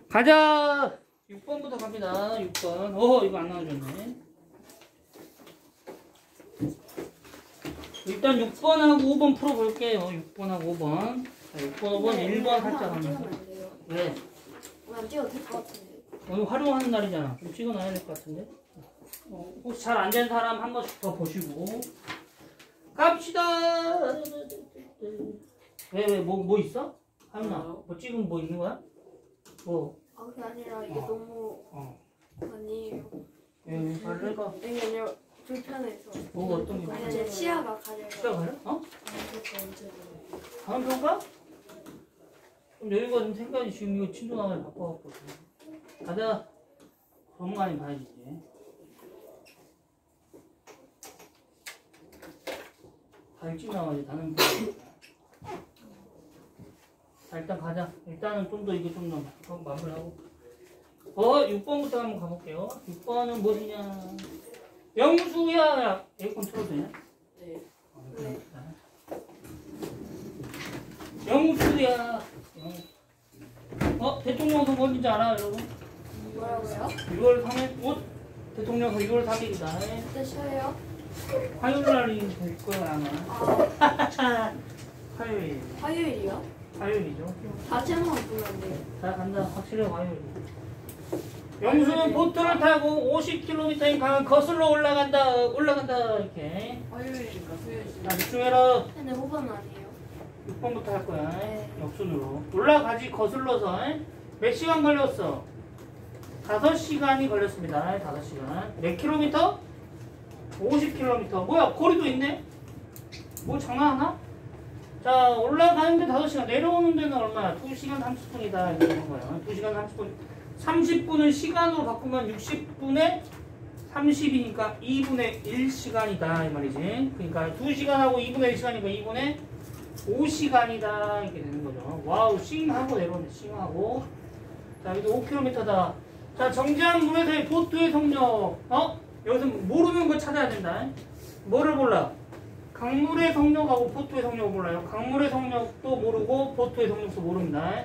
가자. 6번부터 갑니다. 6번. 이거 안 나와줬네. 일단 6번하고 5번 풀어볼게요. 6번하고 5번. 자, 6번, 5번, 1번 살짝 하면서. 왜? 안 찍어도 될 것 같은데. 오늘 활용하는 날이잖아. 좀 찍어놔야 될 것 같은데. 혹시 잘 안 된 사람 한 번씩 더 보시고. 갑시다. 왜, 뭐 있어? 하윤아, 뭐 찍으면 뭐 있는 거야? 뭐? 아, 그게 아니라 이게 너무 아니에요. 발레가 이게 아니라 불편해서. 뭐가 어떤 게? 아니, 제 치아가 가려요. 치아 가려? 다음 평가? 그럼 여기가 좀 생각이 지금 이거 친구 나와서 바꿔갖고. 가자. 너무 많이 봐야지. 다 일찍 나와야지. 다른 평가. 자, 일단 가자. 일단은 좀 더 이거 좀 더 마무리하고. 6번부터 한번 가볼게요. 6번은 무엇이냐? 영수야. 에어컨 틀어도 되냐? 네. 영수야. 대통령선 뭔지 알아, 여러분? 뭐라고요? 6월 3일, 대통령선 6월 3일이다. 그때 쉬어요? 화요일 날이 될 거야, 아마. 화요일. 화요일이요? 화요일이죠. 다시 한 번 보면 안 돼요. 자, 간다. 확실히 화요일. 영수는 보트를 타고 50km인 강을 거슬러 올라간다, 이렇게. 화요일인가 수요일인가? 자, 집중해라. 근데 5번 아니에요? 6번부터 할 거야. 네. 역순으로. 올라가지 거슬러서. 몇 시간 걸렸어? 5시간이 걸렸습니다. 5시간. 몇 킬로미터? 50km. 뭐야, 거리도 있네? 뭐 장난하나? 자, 올라가는데 5시간, 내려오는 데는 얼마야? 2시간 30분이다. 이렇게 되는 거야. 2시간 30분. 30분을 시간으로 바꾸면 60분에 30이니까 2분의 1시간이다. 이 말이지. 그러니까 2시간하고 2분의 1시간이니까 2분의 5시간이다. 이렇게 되는 거죠. 와우, 싱하고 내려오네. 싱하고. 자, 여기도 5km다. 자, 정지한 물에서의 보트의 속력. 여기서 모르는 거 찾아야 된다. 뭐를 몰라? 강물의 속력하고 보트의 속력을 몰라요. 강물의 속력도 모르고 보트의 속력도 모릅니다.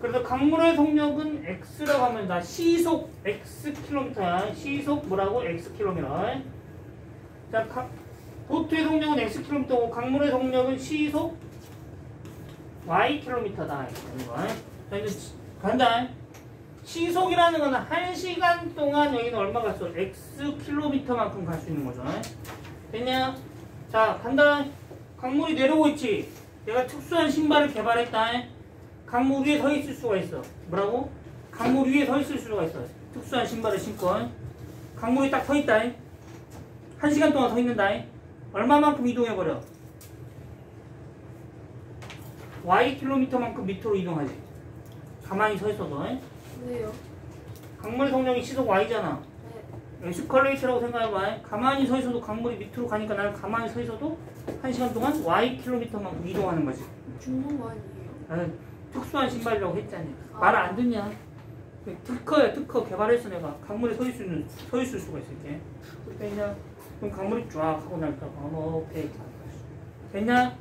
그래서 강물의 속력은 x라고 하면 다 시속 xkm야. 시속 뭐라고? xkm. 자, 보트의 속력은 xkm고 강물의 속력은 시속ykm다. 자, 이제 간다. 시속이라는 거는 1시간 동안 여기는 얼마 갔어? xkm만큼 갈 수 있는 거죠. 됐냐? 자, 간다. 강물이 내려오고 있지. 내가 특수한 신발을 개발했다. 강물 위에 서 있을 수가 있어. 뭐라고? 강물 위에 서 있을 수가 있어. 특수한 신발을 신고. 강물이 딱 서 있다. 1시간 동안 서 있는다. 얼마만큼 이동해버려? Ykm만큼 밑으로 이동하지. 가만히 서 있어도. 왜요? 강물의 속력이 시속 Y잖아. 네. 에스컬레이터라고 생각해봐. 가만히 서 있어도 강물이 밑으로 가니까 나는 가만히 서 있어도 1시간 동안 Ykm만큼 이동하는 거지. 죽는 거 아니에요? 나는 특수한 신발이라고 했잖니. 말 안 듣냐? 특허야, 특허 개발했어 내가. 강물에 서 있을 수가 있어 이렇게. 됐냐? 그럼 강물이 쫙 하고 날까 봐. 오케이. 됐냐?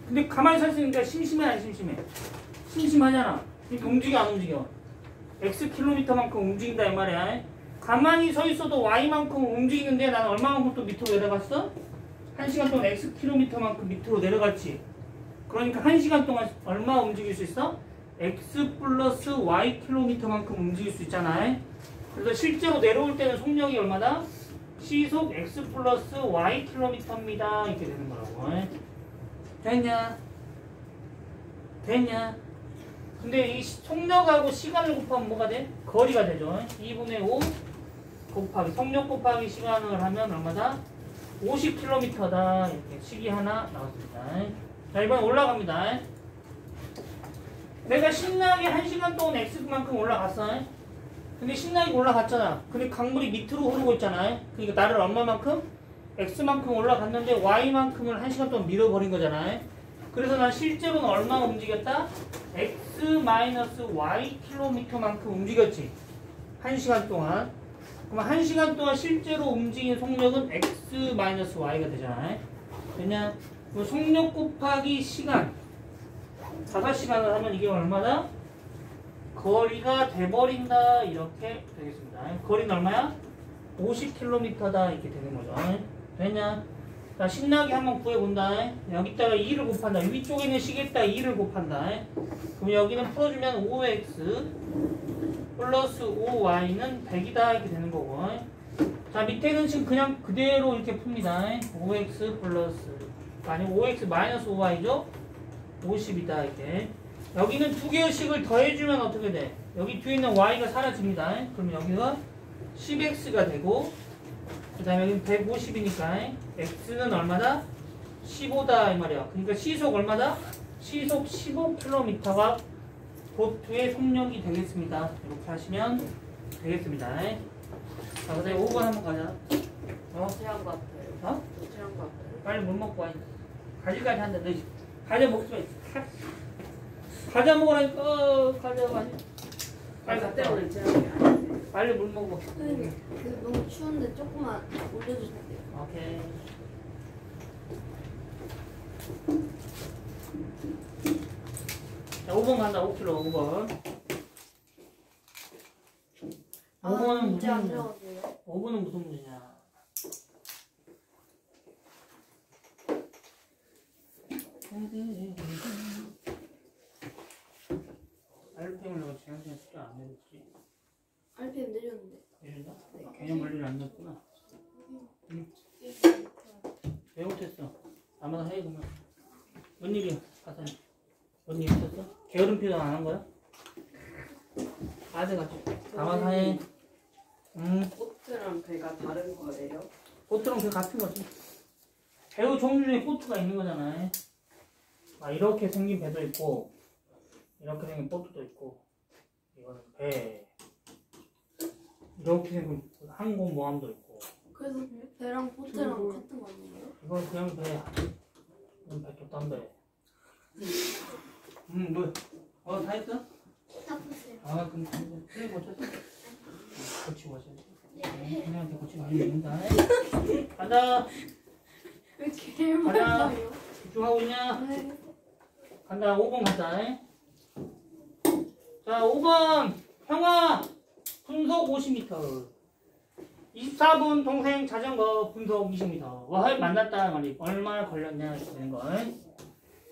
근데 가만히 서 있으니까 심심해 안 심심해? 심심하잖아. 움직여 안 움직여? xkm만큼 움직인다 이 말이야. 가만히 서 있어도 y만큼 움직이는데 나는 얼마만큼 또 밑으로 내려갔어? 1시간 동안 xkm만큼 밑으로 내려갔지. 그러니까 1시간 동안 얼마 움직일 수 있어? x 플러스 ykm만큼 움직일 수 있잖아. 그래서 실제로 내려올 때는 속력이 얼마다? 시속 x 플러스 ykm입니다. 이렇게 되는 거라고. 됐냐? 됐냐? 근데 이 속력하고 시간을 곱하면 뭐가 돼? 거리가 되죠. 2분의 5 곱하기 속력 곱하기 시간을 하면 얼마다? 50km다. 이렇게 식이 하나 나왔습니다. 자, 이번에 올라갑니다. 내가 신나게 1시간 동안 X만큼 올라갔어. 근데 신나게 올라갔잖아. 근데 강물이 밑으로 흐르고 있잖아. 그러니까 나를 얼마만큼? X만큼 올라갔는데 Y만큼을 1시간 동안 밀어버린 거잖아. 그래서 난 실제로는 얼마 움직였다? X-Ykm만큼 움직였지. 1시간 동안. 그럼 1시간 동안 실제로 움직인 속력은 X-Y가 되잖아. 왜냐? 속력 곱하기 시간. 5시간을 하면 이게 얼마다? 거리가 돼버린다 이렇게 되겠습니다. 거리는 얼마야? 50km다 이렇게 되는 거죠. 됐냐? 자, 신나게 한번 구해본다. 여기다가 2를 곱한다. 위쪽에 있는 식에다가 2를 곱한다. 그럼 여기는 풀어주면 5x 플러스 5y는 100이다 이렇게 되는 거고. 자, 밑에는 지금 그냥 그대로 이렇게 풉니다. 5x 플러스 아니 5x 마이너스 5y죠? 50이다 이렇게. 여기는 두 개의 식을 더해주면 어떻게 돼? 여기 뒤에 있는 y가 사라집니다. 그럼 여기가 10x가 되고 그 다음에 여기는 150이니까 x는 얼마다? 15다 이 말이야. 그러니까 시속 얼마다? 시속 15km가 보트의 속력이 되겠습니다. 이렇게 하시면 되겠습니다. 자, 그 다음에 5번 한번 가자. 제한 것 같아요. 어? 제한 것 같아요. 빨리 물 먹고 와. 가지까지 한다. 너 과자 먹지 마. 과자 먹으라니까. 과자 많이. 빨리 갔다 와. 때문에 제한이 아니에요. 빨리 물 먹어. 선생님, 너무 추운데 조금만 올려주시면 돼요. 오케이. 자, 5번 간다. 5kg 5번. 5번은 문제 안 무슨 나오세요? 5번은 무슨 문제냐? RPM을 내가 지난주에 숙제 안 내줬지. RPM 내렸는데. 내준다? 개념 원리를 안 냈구나. 왜 못했어? 아마도 해 그러면. 뭔 일이야? 가서 뭔 일 있었어? 게으름피도 안 한 거야? 빠져가지고 가만히 해. 보트랑 배가 다른 거예요? 보트랑 그 같은 거지. 배우 종류 중에 보트가 있는 거잖아. 아, 이렇게 생긴 배도 있고 이렇게 생긴 보트도 있고 이거는 배 이렇게 생긴 항공모함도 있고 그래서 배랑 보트랑 같은 거 아니에요? 이건 그냥 배. 이건 배 tos단 배. 뭐? 다 했어? 다 보세요. 아, 그럼 틀린 거 쳤어? 고치고 하셔야지. 그냥 고치고 많이 먹는다. 간다. 왜 이렇게 가자. 많아요? 집중하고 있냐? 네. 간다. 5번 간다. 자, 5번. 형아. 분속 50m. 24분 동생 자전거 분속 20m. 와, 만났다 말이. 얼마나 걸렸냐 되는 거.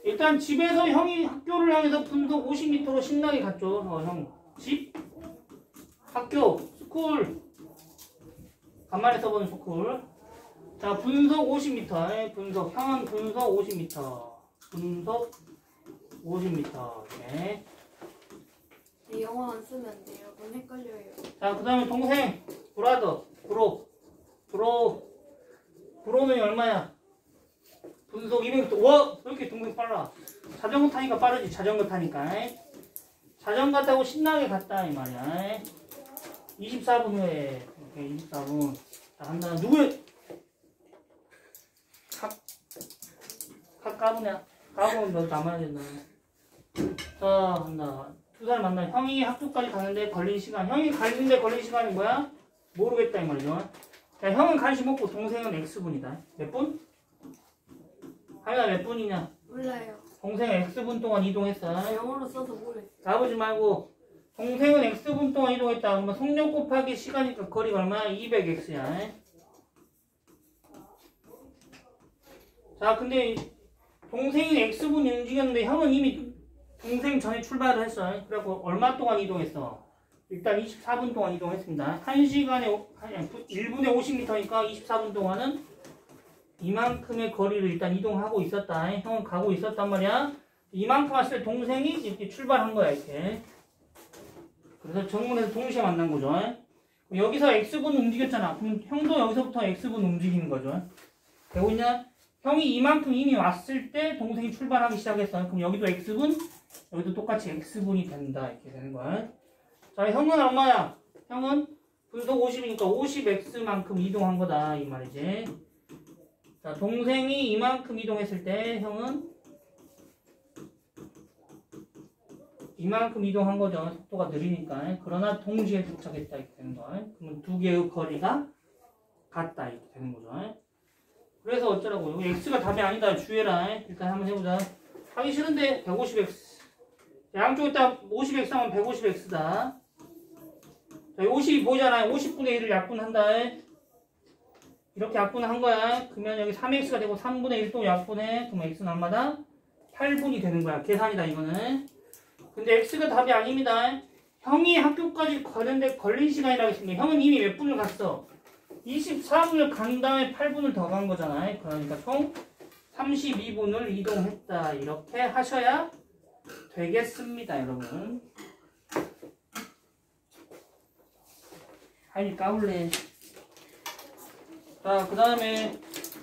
일단 집에서 형이 학교를 향해서 분속 50m로 신나게 갔죠. 형. 집. 학교. 스쿨. 간만에 써보는 스쿨. 자, 분속 50m. 분속. 형은 분속 50m. 분속 50m. 네. 영어 안 쓰면 안 돼요. 너무 헷갈려요. 자, 그 다음에 동생. 브라더. 브로는 얼마야? 분속 200m. 와! 왜 이렇게 동생 빨라? 자전거 타니까 빠르지. 자전거 타니까. 자전거 타고 신나게 갔다 이 말이야. 24분 후에. 오케이, 24분. 자, 간다. 누구야? 까부냐? 까부면 너 남아야 된다. 자, 간다. 두 사람 만나. 형이 학교까지 가는데 걸린 시간. 형이 가는데 걸린 시간이 뭐야? 모르겠다 이 말이죠. 자, 형은 간식 먹고 동생은 X분이다. 몇 분? 하여가 몇 분이냐? 몰라요. 동생은 X분 동안 이동했어. 영어로 써서 모르겠어요. 가보지 말고 동생은 X분 동안 이동했다. 그러면 속력 곱하기 시간이니까 거리가 얼마야? 200X야. 자, 근데 동생이 X분이 움직였는데 형은 이미 동생 전에 출발을 했어. 그래갖고 얼마 동안 이동했어? 일단 24분 동안 이동했습니다. 1시간에 1분에 50m니까 24분 동안은 이만큼의 거리를 일단 이동하고 있었다. 형은 가고 있었단 말이야. 이만큼 왔을 때 동생이 이렇게 출발한 거야, 이렇게. 그래서 정문에서 동시에 만난 거죠. 여기서 X분 움직였잖아. 그럼 형도 여기서부터 X분 움직이는 거죠. 되고 있냐? 형이 이만큼 이미 왔을 때 동생이 출발하기 시작했어. 그럼 여기도 X분, 여기도 똑같이 X분이 된다. 이렇게 되는 거야. 자, 형은 얼마야? 형은 분속 50이니까 50X만큼 이동한 거다. 이 말이지. 자, 동생이 이만큼 이동했을 때 형은 이만큼 이동한 거죠. 속도가 느리니까. 그러나 동시에 도착했다. 이렇게 되는 거야. 그러면 두 개의 거리가 같다. 이렇게 되는 거죠. 그래서 어쩌라고. 여기 X가 답이 아니다. 주의해라. 일단 한번 해보자. 하기 싫은데 150X. 양쪽에 딱 50x 하면 150x다. 자, 50이 보이잖아요. 50분의 1을 약분한다. 이렇게 약분한 거야. 그러면 여기 3x가 되고 3분의 1도 약분해. 그럼 x는 얼마다? 8분이 되는 거야. 계산이다 이거는. 근데 x가 답이 아닙니다. 형이 학교까지 가는데 걸린 시간이라고 했습니다. 형은 이미 몇 분을 갔어? 24분을 간 다음에 8분을 더 간 거잖아. 그러니까 총 32분을 이동했다. 이렇게 하셔야 되겠습니다, 여러분. 아니, 까불래. 자, 그 다음에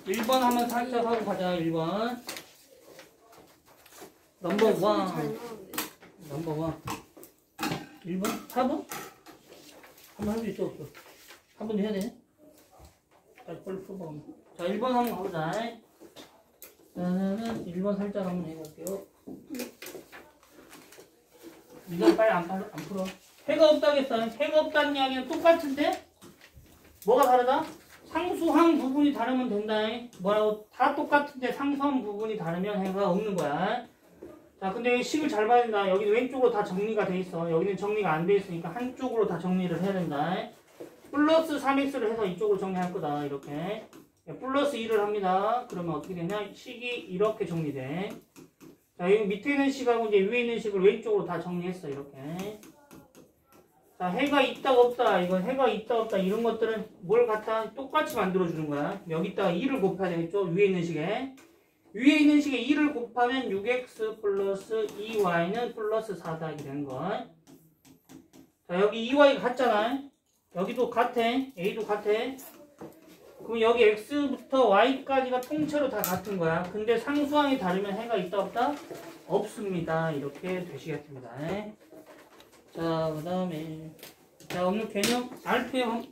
1번 한번 살짝 하고 가자, 1번. 넘버 1. 잘 나오는데. 넘버 1. 1번? 4번? 한번 할 수 있어, 없어? 4번 해야 되네? 자, 빨리 풀어봐. 자, 1번 한번 가보자. 저는 1번 살짝 한번 해볼게요. 이건 빨리 안 풀어. 해가 없다겠어. 해가 없다는 이야기는 똑같은데? 뭐가 다르다? 상수항 부분이 다르면 된다. 뭐라고? 다 똑같은데 상수항 부분이 다르면 해가 없는 거야. 자, 근데 식을 잘 봐야 된다. 여기는 왼쪽으로 다 정리가 돼 있어. 여기는 정리가 안 돼 있으니까 한쪽으로 다 정리를 해야 된다. 플러스 3x를 해서 이쪽으로 정리할 거다. 이렇게. 플러스 2를 합니다. 그러면 어떻게 되냐? 식이 이렇게 정리돼. 자, 여기 밑에 있는 식하고 이제 위에 있는 식을 왼쪽으로 다 정리했어. 이렇게. 자, 해가 있다 없다. 이건 해가 있다 없다. 이런 것들은 뭘 갖다 똑같이 만들어주는 거야. 여기다가 2를 곱해야 되겠죠? 위에 있는 식에. 위에 있는 식에 2를 곱하면 6x 플러스 2y는 플러스 4다. 이렇게 되는 거. 자, 여기 2y가 같잖아. 여기도 같아. a도 같아. 그럼 여기 x부터 y까지가 통째로 다 같은 거야. 근데 상수항이 다르면 해가 있다 없다? 없습니다. 이렇게 되시겠습니다. 자, 그 다음에 자, 오늘 개념 RPM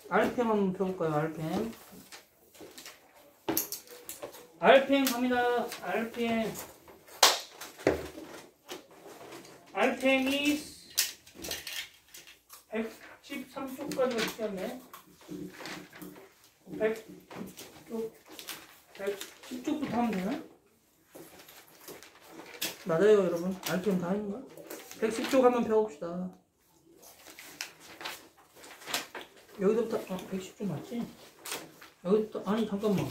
한번 펴볼까요? RPM 갑니다. RPM이 113쪽까지가 튀었네. 110쪽부터 하면 되나? 맞아요, 여러분. RPM 다 했는가? 110쪽 한번 펴봅시다. 여기서부터 110쪽 맞지? 여기부터 아니 잠깐만.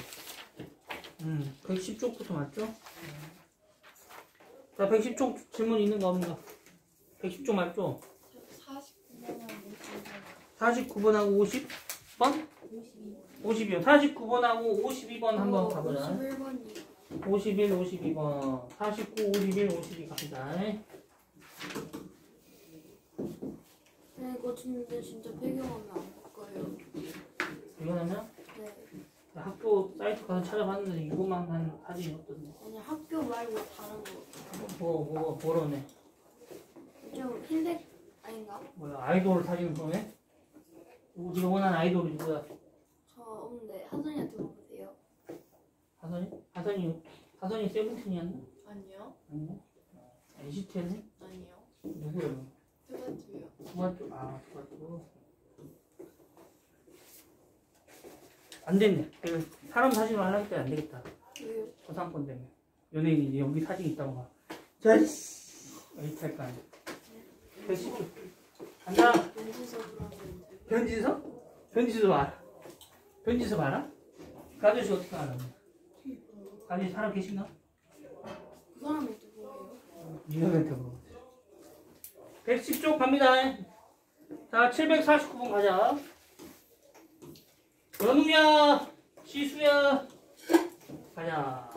110쪽부터 맞죠? 자, 110쪽 질문 있는 거 없는가? 110쪽 맞죠? 49번하고 50번? 52번. 49번하고 52번 한번 가보자. 51번이요. 51, 52번. 49, 51, 52 갑니다. 네, 이거 진짜 배경화면 안 바꿔요. 이거냐면 네. 학교 사이트 가서 찾아봤는데 이것만 한 사진이 없던데. 아니 학교 말고 다른 거. 뭐러네. 좀 흰색 아닌가? 뭐야, 아이돌 사진 보네? 네가 원하는 아이돌이 누구야? 저 없는데 하선이한테 물어보세요. 하선이 세븐틴이었나? 아니요. 아니야? NCT였네? 아니요. 누구야? 투바투요. 투바투. 안 됐네. 사람 사진을 하려고 했더니 안 되겠다. 왜요? 저상권 때문에. 연예인이 이제 여기 사진 있다고 막. 자이씨! 이렇게 할 거 아니야. 110초. 간다! 연지서 그러면 변지서? 변지서 알아? 변지서 알아? 그 아저씨 어떻게 알아? 그 아저씨 사람 계신가? 그 사람이 누구예요? 유형한테 물어봐. 110쪽 갑니다. 자, 749번 가자. 연우야, 지수야, 가자.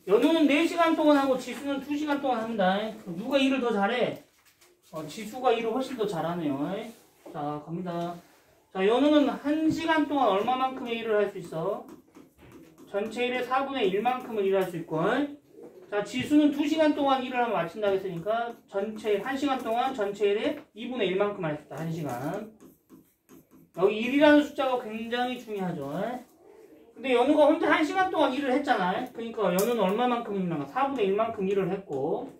연우는 4시간 동안 하고 지수는 2시간 동안 합니다. 누가 일을 더 잘해? 지수가 일을 훨씬 더 잘하네요. 자, 갑니다. 자, 연우는 1시간 동안 얼마만큼의 일을 할 수 있어? 전체 일의 4분의 1만큼을 일할 수 있고. 자, 지수는 2시간 동안 일을 하면 마친다고 했으니까 전체 일 1시간 동안 전체 일의 2분의 1만큼 할 수 있다. 1시간. 여기 1이라는 숫자가 굉장히 중요하죠. 근데 연우가 혼자 1시간 동안 일을 했잖아요. 그러니까 연우는 얼마만큼 일을 4분의 1만큼 일을 했고,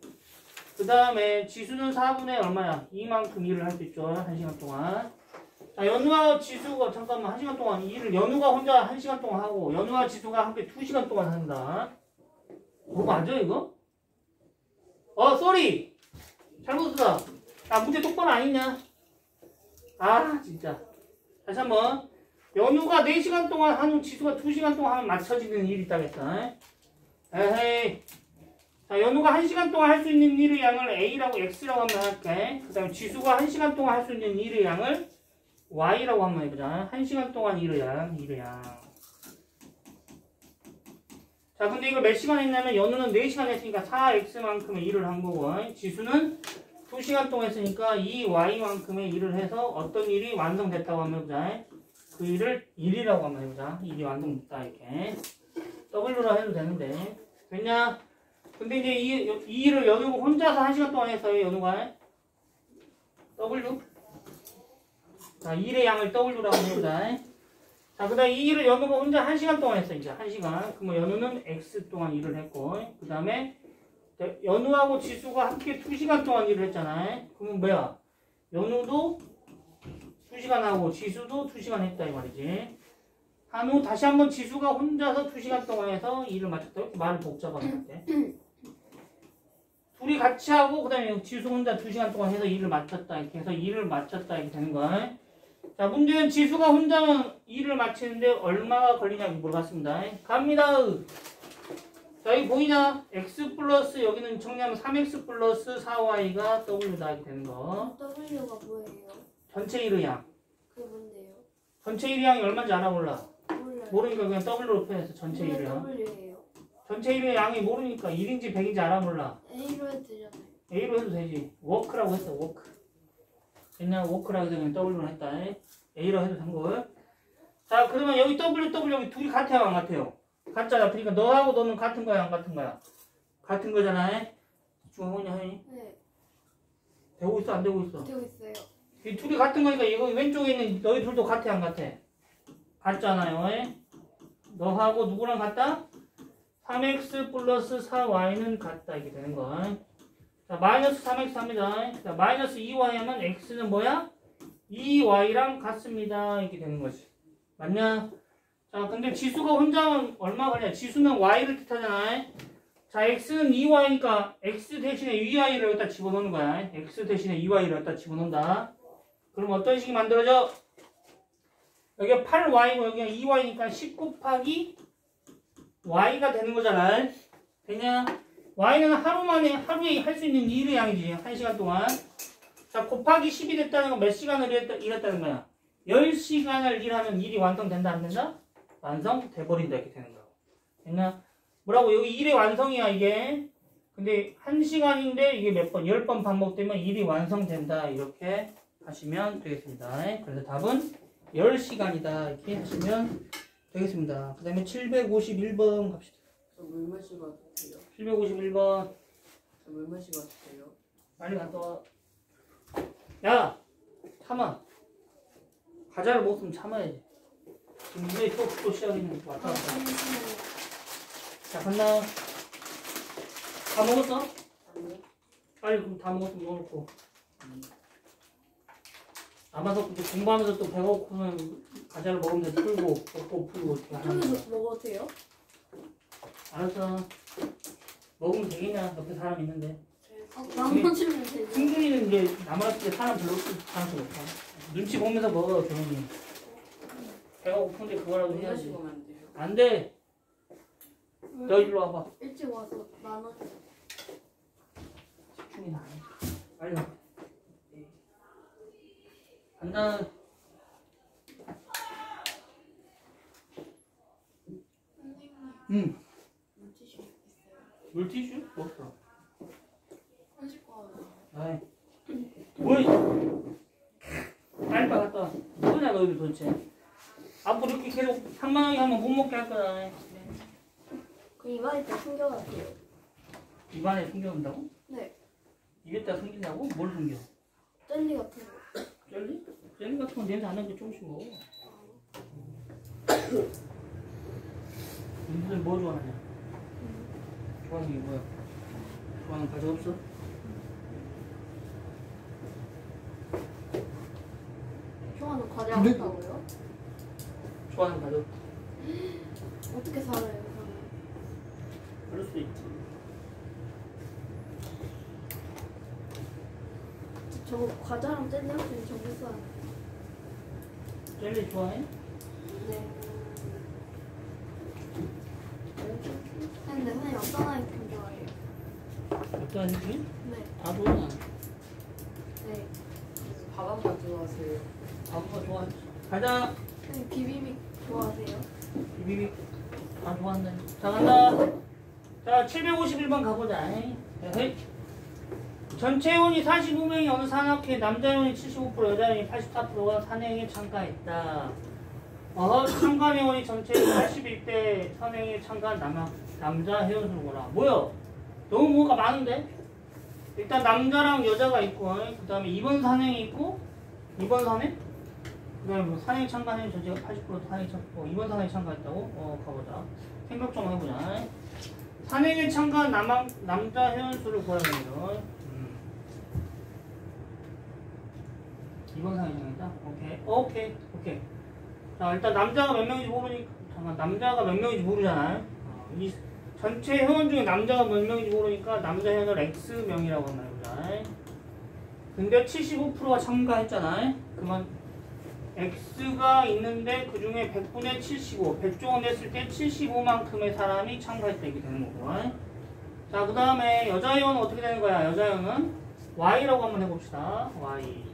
그 다음에 지수는 4분의 얼마야? 2만큼 일을 할 수 있죠. 1시간 동안. 자, 연우와 지수가 잠깐만 1시간 동안 일을 연우가 혼자 1시간 동안 하고 연우와 지수가 함께 2시간 동안 한다. 뭐 맞아 이거? 쏘리! 잘못 썼어. 문제 똑바로 안 했냐? 진짜. 다시 한번. 연우가 4시간 동안 하는 지수가 2시간 동안 하면 맞춰지는 일이 있다겠다. 에헤이. 자, 연우가 1시간 동안 할 수 있는 일의 양을 A라고 X라고 한번 할게. 그 다음에 지수가 1시간 동안 할 수 있는 일의 양을 Y라고 한번 해보자. 1시간 동안 일의 양. 자, 근데 이걸 몇 시간 했냐면 연우는 4시간 했으니까 4X만큼의 일을 한 거고, 지수는 2시간 동안 했으니까 2Y만큼의 일을 해서 어떤 일이 완성됐다고 한번 해보자. 그 일을 1이라고 한번 해보자. 일이 완성됐다, 이렇게. W로 해도 되는데. 됐냐? 근데 이제 이 일을 연우가 혼자서 1시간 동안 했어요, 연우가. W. 자, 일의 양을 W라고 해보자. 자, 그 다음에 이 일을 연우가 혼자 1시간 동안 했어, 이제. 1시간. 그러면 연우는 X 동안 일을 했고, 그 다음에 연우하고 지수가 함께 2시간 동안 일을 했잖아. 그러면 뭐야? 연우도 2시간 하고 지수도 2시간 했다, 이 말이지. 한 후 다시 한번 지수가 혼자서 2시간 동안 해서 일을 마쳤다. 이렇게 말을 복잡하게 할 때. 둘이 같이 하고, 그 다음에 지수 혼자 2시간 동안 해서 일을 마쳤다. 이렇게 해서 일을 마쳤다. 이렇게 되는 거야. 자, 문제는 지수가 혼자만 일을 마치는데 얼마가 걸리냐고 물어봤습니다. 갑니다. 자, 여기 보이냐? x 플러스 여기는 정리하면 3x 플러스 4y가 w다 이렇게 되는 거. W가 뭐예요? 전체 일의 양. 그게 뭔데요? 전체 일의 양이 얼마인지 알아 몰라? 몰라요. 모르니까 그냥 w로 표현해서 전체 일의 양. W예요. 전체 일의 양이 모르니까 1인지 100인지 알아 몰라? A로 해도 되잖아요. A로 해도 되지. 워크라고 했어, 워크. 그냥 워크라고 해서 그냥 W로 했다. A로 해도 된 거. 자, 그러면 여기 W 여기 둘이 같아요, 안 같아요? 같잖아. 그러니까 너하고 너는 같은 거야, 안 같은 거야? 같은 거잖아. 중앙이냐, 하니? 네. 되고 있어, 안 되고 있어? 되고 있어요. 이 둘이 같은 거니까 이거 왼쪽에 있는 너희 둘도 같아, 안 같아? 같잖아요. 너하고 누구랑 같다? 3x 플러스 4y는 같다, 이게 되는 거. 자, 마이너스 3x 합니다. 자, 마이너스 2y 하면 x는 뭐야? 2y랑 같습니다. 이렇게 되는 거지. 맞냐? 자, 근데 지수가 혼자면 얼마 걸냐? 지수는 y를 뜻하잖아. 자, x는 2y니까 x 대신에 2y를 여기다 집어넣는 거야. x 대신에 2y를 여기다 집어넣는다. 그럼 어떤 식이 만들어져? 여기가 8y고 여기가 2y니까 10 곱하기 y가 되는 거잖아. 되냐? y는 하루에 할 수 있는 일의 양이지. 1시간 동안. 자, 곱하기 10이 됐다는 건 몇 시간을 일했다는 거야? 10시간을 일하면 일이 완성된다, 안 된다? 완성돼버린다, 이렇게 되는 거야. 됐나? 뭐라고? 여기 일의 완성이야, 이게. 근데 1시간인데 이게 몇 번? 10번 반복되면 일이 완성된다, 이렇게 하시면 되겠습니다. 그래서 답은 10시간이다, 이렇게 하시면 되겠습니다. 그 다음에 751번 갑시다. 물 마시고 와도 돼요? 751번. 물 마시고 와도 돼요? 빨리 갔다 와. 야! 참아. 과자를 먹으면 참아야지. 지금 왜 또 시작했는지 왔다 갔다. 자, 간다. 다 먹었어? 아니요. 빨리 그럼 다 먹었으면 넣어놓고. 아마도 이제 공부하면서 또 배고프면 과자를 먹으면서 풀고, 먹고 풀고 이렇게 하는 거야. 저기서 먹어도 돼요? 알았어. 먹으면 되겠냐? 옆에 사람 있는데. 나머지는 되죠. 승준이는 이제 남았을 때 사람 별로 없을 가능성이 없다. 눈치 보면서 먹어, 조용히. 배가 고픈데 그거라도 물 해야지. 마시고 오면 안 돼요? 안 돼. 너 일로 와봐. 일찍 와서 나눠줘. 집중이 나. 빨리 와. 간다. 선생님, 응. 물티슈 있어요? 물티슈? 없어. 하실 거예요. 아이. 뭐이? 빨리 갔다 와. 뭐냐, 너희들 도대체. 앞으로 이렇게 계속 산만하게 하면 못 먹게 할 거다. 그 이마에 다 숨겨놨대요. 입안에 숨겨온다고? 네. 입에다 숨기냐고? 뭘 숨겨? 젤리 같은 거. 젤리? 젤리 같은 건 냄새 안 나게 조금씩 먹어. 너희들 뭐 좋아하냐? 좋아하는 게 뭐야? 좋아하는 과자 없어? 좋아하는 과자 근데- 없다고요? 좋아하는 과자 없어? 어떻게 살아요, 저는? 그럴 수도 있지. 저거 과자랑 젤리한테 전부 써. 젤리 좋아해? 네. 근데 선생님 어떤 아이템 좋아해요? 어떤 느낌? 네. 다 좋아. 네. 바밤바 좋아하세요? 아무거 좋아하지. 가자. 선생님 비비빅 좋아하세요? 비비비. 다 좋아한다. 자, 간다. 자, 751번 가보자. 에헤이. 전체 회원이 45명이 어느 산악회, 남자 회원이 75%, 여자 회원이 84%가 산행에 참가했다. 참가 회원이 전체 81대 산행에 참가한 남자 회원 수를 보라. 뭐야? 너무 뭐가 많은데? 일단 남자랑 여자가 있고, 그 다음에 2번 산행이 있고, 2번 산행? 그 다음에 뭐 산행 참가는 전체가 80% 산행 참가, 2번 산행에 참가했다고? 가보자. 생각 좀 해보자. 산행에 참가한 남자 회원 수를 구하면 2번 산행이다. 오케이. 자, 일단 남자가 몇 명인지 모르니까, 잠깐, 남자가 몇 명인지 모르잖아. 이 전체 회원 중에 남자가 몇 명인지 모르니까 남자 회원을 X명이라고 한번 해보자. 근데 75%가 참가했잖아. 그러면 X가 있는데 그 중에 100분의 75, 100조가 냈을 때 75만큼의 사람이 참가했다 이렇게 되는 거고. 자, 그 다음에 여자 회원은 어떻게 되는 거야? 여자 회원은 Y라고 한번 해봅시다. Y.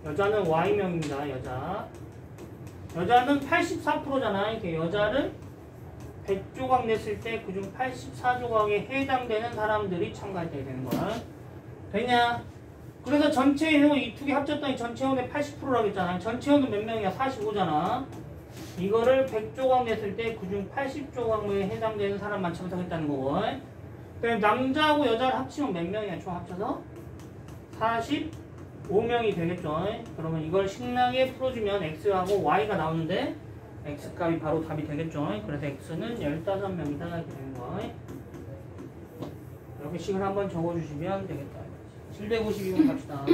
여자는 Y명입니다. 여자는 84%잖아. 이렇게 여자를 100조각 냈을 때 그중 84조각에 해당되는 사람들이 참가했다 되는 거야. 되냐? 그래서 전체 회원 이 두 개 합쳤더니 전체 회원의 80%라고 했잖아. 전체 회원은 몇 명이야? 45잖아. 이거를 100조각 냈을 때 그중 80조각에 해당되는 사람만 참석했다는 거고. 그다음에 남자하고 여자를 합치면 몇 명이야? 총 합쳐서? 45명이 되겠죠. 그러면 이걸 신나게 풀어주면 X하고 Y가 나오는데 X값이 바로 답이 되겠죠. 그래서 X는 15명이다 이렇게 되는 거. 이렇게 식을 한번 적어주시면 되겠다. 752번 갑시다.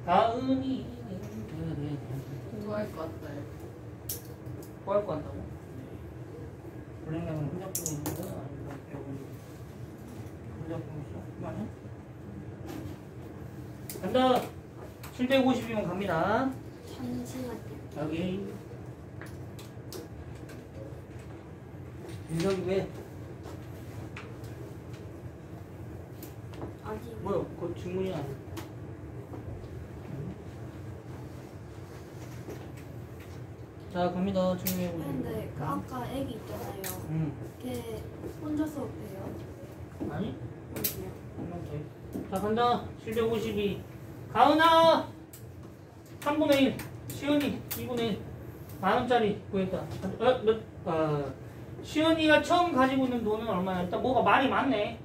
다음이 공부할 것 같아요. 뭐 할 거 같다고? 블랙량은 혼자 쓰고 있는 거야? 아니면 배우고 있는 거야? 혼자 쓰고 있어? 간다! 752번 갑니다. 잠시만요. 여기 윤석이 왜? 아직 뭐야? 그거 질문이 아니야. 자, 갑니다. 질문해보세요. 근데 그 아까 애기 있잖아요. 걔 혼자 수업해요? 아니? 아니요. 한명 더 있어. 자, 간다. 752. 가은아! 3분의 1. 시연이 2분의 1. 만원짜리 구했다. 시연이가 처음 가지고 있는 돈은 얼마나? 일단 뭐가 말이 많네.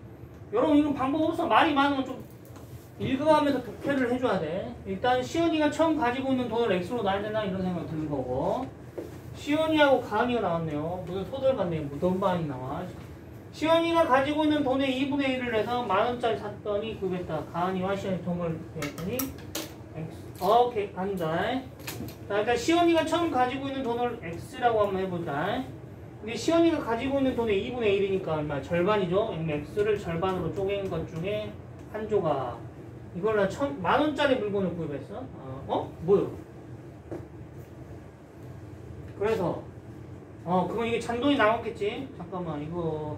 여러분, 이건 방법 없어. 말이 많으면 좀 읽어가면서 독해를 해줘야 돼. 일단 시연이가 처음 가지고 있는 돈을 X로 놔야 되나 이런 생각이 드는 거고. 시연이하고 가은이가 나왔네요. 무슨 소설같네. 무덤반이 나와. 시연이가 가지고 있는 돈의 2분의 1을 해서 만원짜리 샀더니 구했다. 가은이와 시연이 돈을 구했더니 X. 오케이. 간다. 자, 일단 시연이가 처음 가지고 있는 돈을 X라고 한번 해보자. 근데 시연이가 가지고 있는 돈의 2분의 1이니까 얼마? 절반이죠. X를 절반으로 쪼갠 것 중에 한 조각. 이걸 나 만원짜리 물건을 구입했어. 뭐요? 그래서 그러면 이게 잔돈이 나왔겠지? 잠깐만 이거.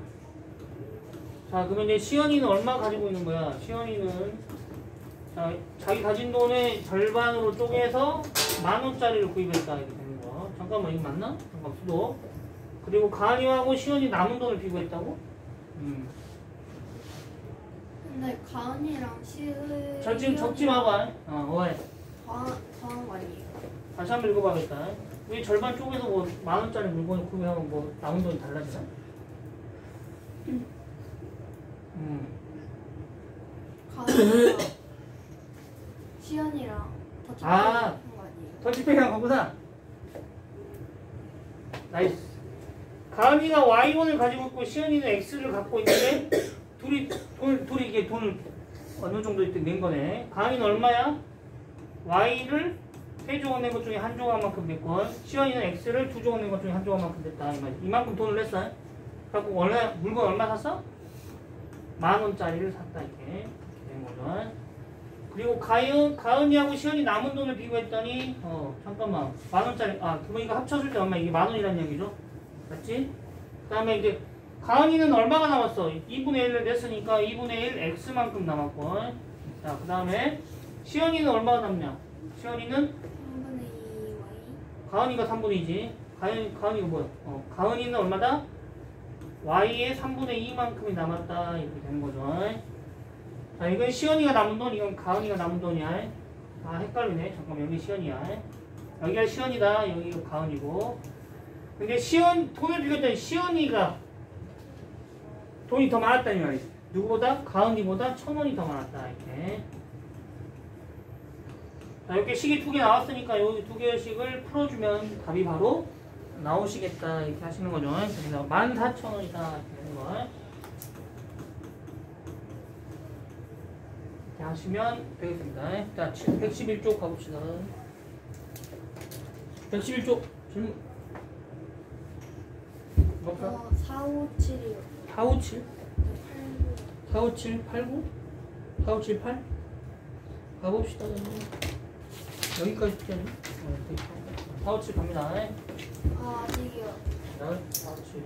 자, 그러면 이제 시연이는 얼마 가지고 있는 거야? 시연이는 자, 자기 가진 돈의 절반으로 쪼개서 만원짜리를 구입했다 이렇게 되는 거. 잠깐만 이거 맞나? 잠깐 수도. 그리고 가은이하고 시연이 남은 돈을 비교했다고? 근데 가은이랑 시은 저 지금 적지 마봐. 왜? 더한 거 아니에요? 다시 한번 읽어봐야겠다. 왜 절반 쪼개서 뭐 만원짜리 물건을 구매하면 뭐 남은 돈이 달라지나? 가은이랑 시연이랑 더 아. 적은 거 아니에요? 터치페이한 거구나. 나이스. 가은이가 Y원을 가지고 있고 시연이는 X를 갖고 있는데 둘이 이게 돈을 어느 정도 낸 거네. 가은이는 얼마야? Y를 3조각 낸 것 중에 한 조각만큼 냈고 시연이는 X를 2조각 낸 것 중에 한 조각만큼 냈다. 이만큼 돈을 냈어. 그래갖고 원래 물건 얼마 샀어? 10,000원짜리를 샀다 이렇게 되는 거죠. 그리고 가은이하고 시연이 남은 돈을 비교했더니 잠깐만 10,000원짜리 그럼 이거 합쳐줄 때 얼마? 이게 10,000원이라는 얘기죠. 맞지? 그 다음에 이제 가은이는 얼마가 남았어? 2분의 1을 냈으니까 2분의 1 x만큼 남았고. 자, 그 다음에 시연이는 얼마가 남냐? 시연이는 3분의 2 y. 가은이가 3분의 2지. 가은이가 뭐야? 가은이는 얼마다? y의 3분의 2만큼이 남았다 이렇게 되는 거죠. 자, 이건 시연이가 남은 돈, 이건 가은이가 남은 돈이야. 헷갈리네. 잠깐만, 여기 시연이야. 여기가 시연이다, 여기가 가은이고. 근데 돈을 비교했더니 시연이가 돈이 더 많았다는 말이지. 누구보다? 가은이보다 1,000원이 더 많았다 이렇게. 자, 이렇게 식이 2개 나왔으니까 여기 2개씩을 풀어주면 답이 바로 나오시겠다 이렇게 하시는 거죠. 그래서 14,000원이다 이렇게 되는 거. 이렇게 하시면 되겠습니다. 자, 111쪽 가봅시다. 111쪽 질문. 457이요. 457? 89. 457, 89? 457, 8? 가봅시다. 여기까지 찍자니? 457 갑니다. 아직이요. 457.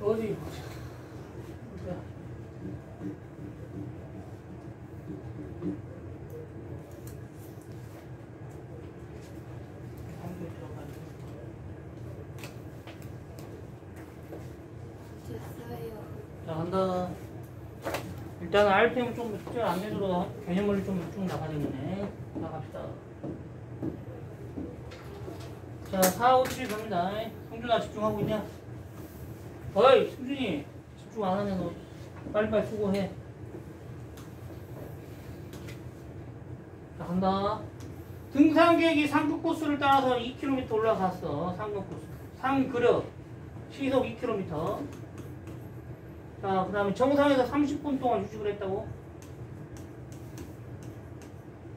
어디? 됐어요. 자, 간다. 일단 RPM 좀 숙제 안 내줘도 개념을 좀 나가겠네. 자, 갑시다. 자, 4, 5, 7 갑니다. 성준아 집중하고 있냐? 어이, 승준이 집중 안 하면 너 빨리빨리 수고해. 자, 간다. 등산 계획이 상급 코스를 따라서 2km 올라갔어. 상급 코스. 상그려. 시속 2km. 자, 그 다음에 정상에서 30분 동안 휴식을 했다고.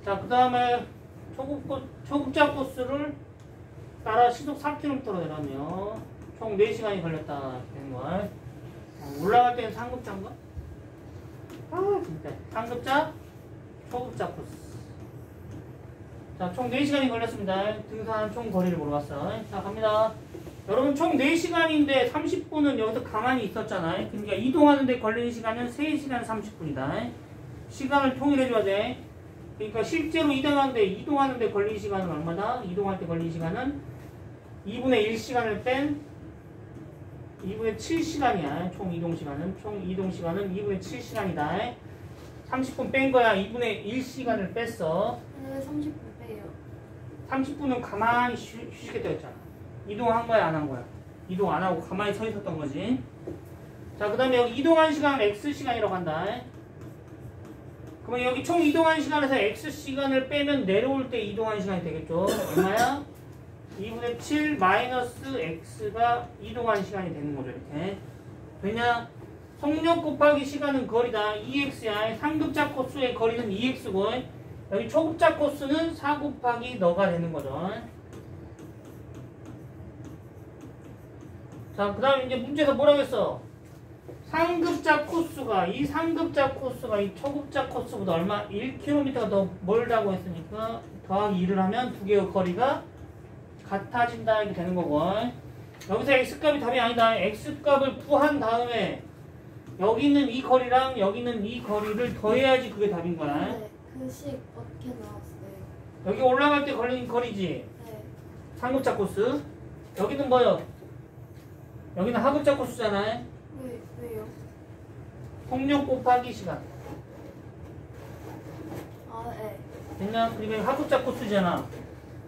자, 그 다음에 초급자 코스를 따라 시속 4km로 내려면 총 4시간이 걸렸다 되는 걸. 올라갈 때는 상급자인가? 진짜. 상급자, 초급자 코스. 자, 총 4시간이 걸렸습니다. 등산 총 거리를 물어봤어. 자, 갑니다. 여러분 총 4시간인데 30분은 여기서 가만히 있었잖아요. 그러니까 이동하는데 걸리는 시간은 3시간 30분이다. 시간을 통일해줘야 돼. 그러니까 실제로 이동하는데 걸리는 시간은 얼마다? 이동할 때 걸리는 시간은 2분의 1시간을 뺀 2분의 7시간이야. 총 이동시간은 2분의 7시간이다. 30분 뺀 거야. 2분의 1시간을 뺐어. 왜 30분 빼요? 30분은 가만히 휴식했다 했잖아. 이동한 거야, 안 한 거야? 이동 안 하고 가만히 서 있었던 거지. 자, 그 다음에 여기 이동한 시간을 X시간이라고 한다. 그러면 여기 총 이동한 시간에서 X시간을 빼면 내려올 때 이동한 시간이 되겠죠. 얼마야? 2분의 7 마이너스 X가 이동한 시간이 되는 거죠, 이렇게. 왜냐? 속력 곱하기 시간은 거리다. 2X야. 상급자 코스의 거리는 2X고, 여기 초급자 코스는 4 곱하기 너가 되는 거죠. 자, 그 다음에 이제 문제에서 뭐라고 했어? 상급자 코스가 이 초급자 코스보다 얼마? 1km가 더 멀다고 했으니까 더하기 2를 하면 두 개의 거리가 같아진다 이렇게 되는 거고. 여기서 x값이 답이 아니다. x값을 구한 다음에 여기 있는 이 거리랑 여기 있는 이 거리를 더해야지 그게 답인 거야. 네, 그 식 어떻게 나왔어요? 여기 올라갈 때 걸리는 거리지. 네. 상급자 코스. 여기는 뭐요? 여기는 하급자 코스잖아. 왜요? 속력 곱하기 시간. 네. 됐냐? 그러면 하급자 코스잖아.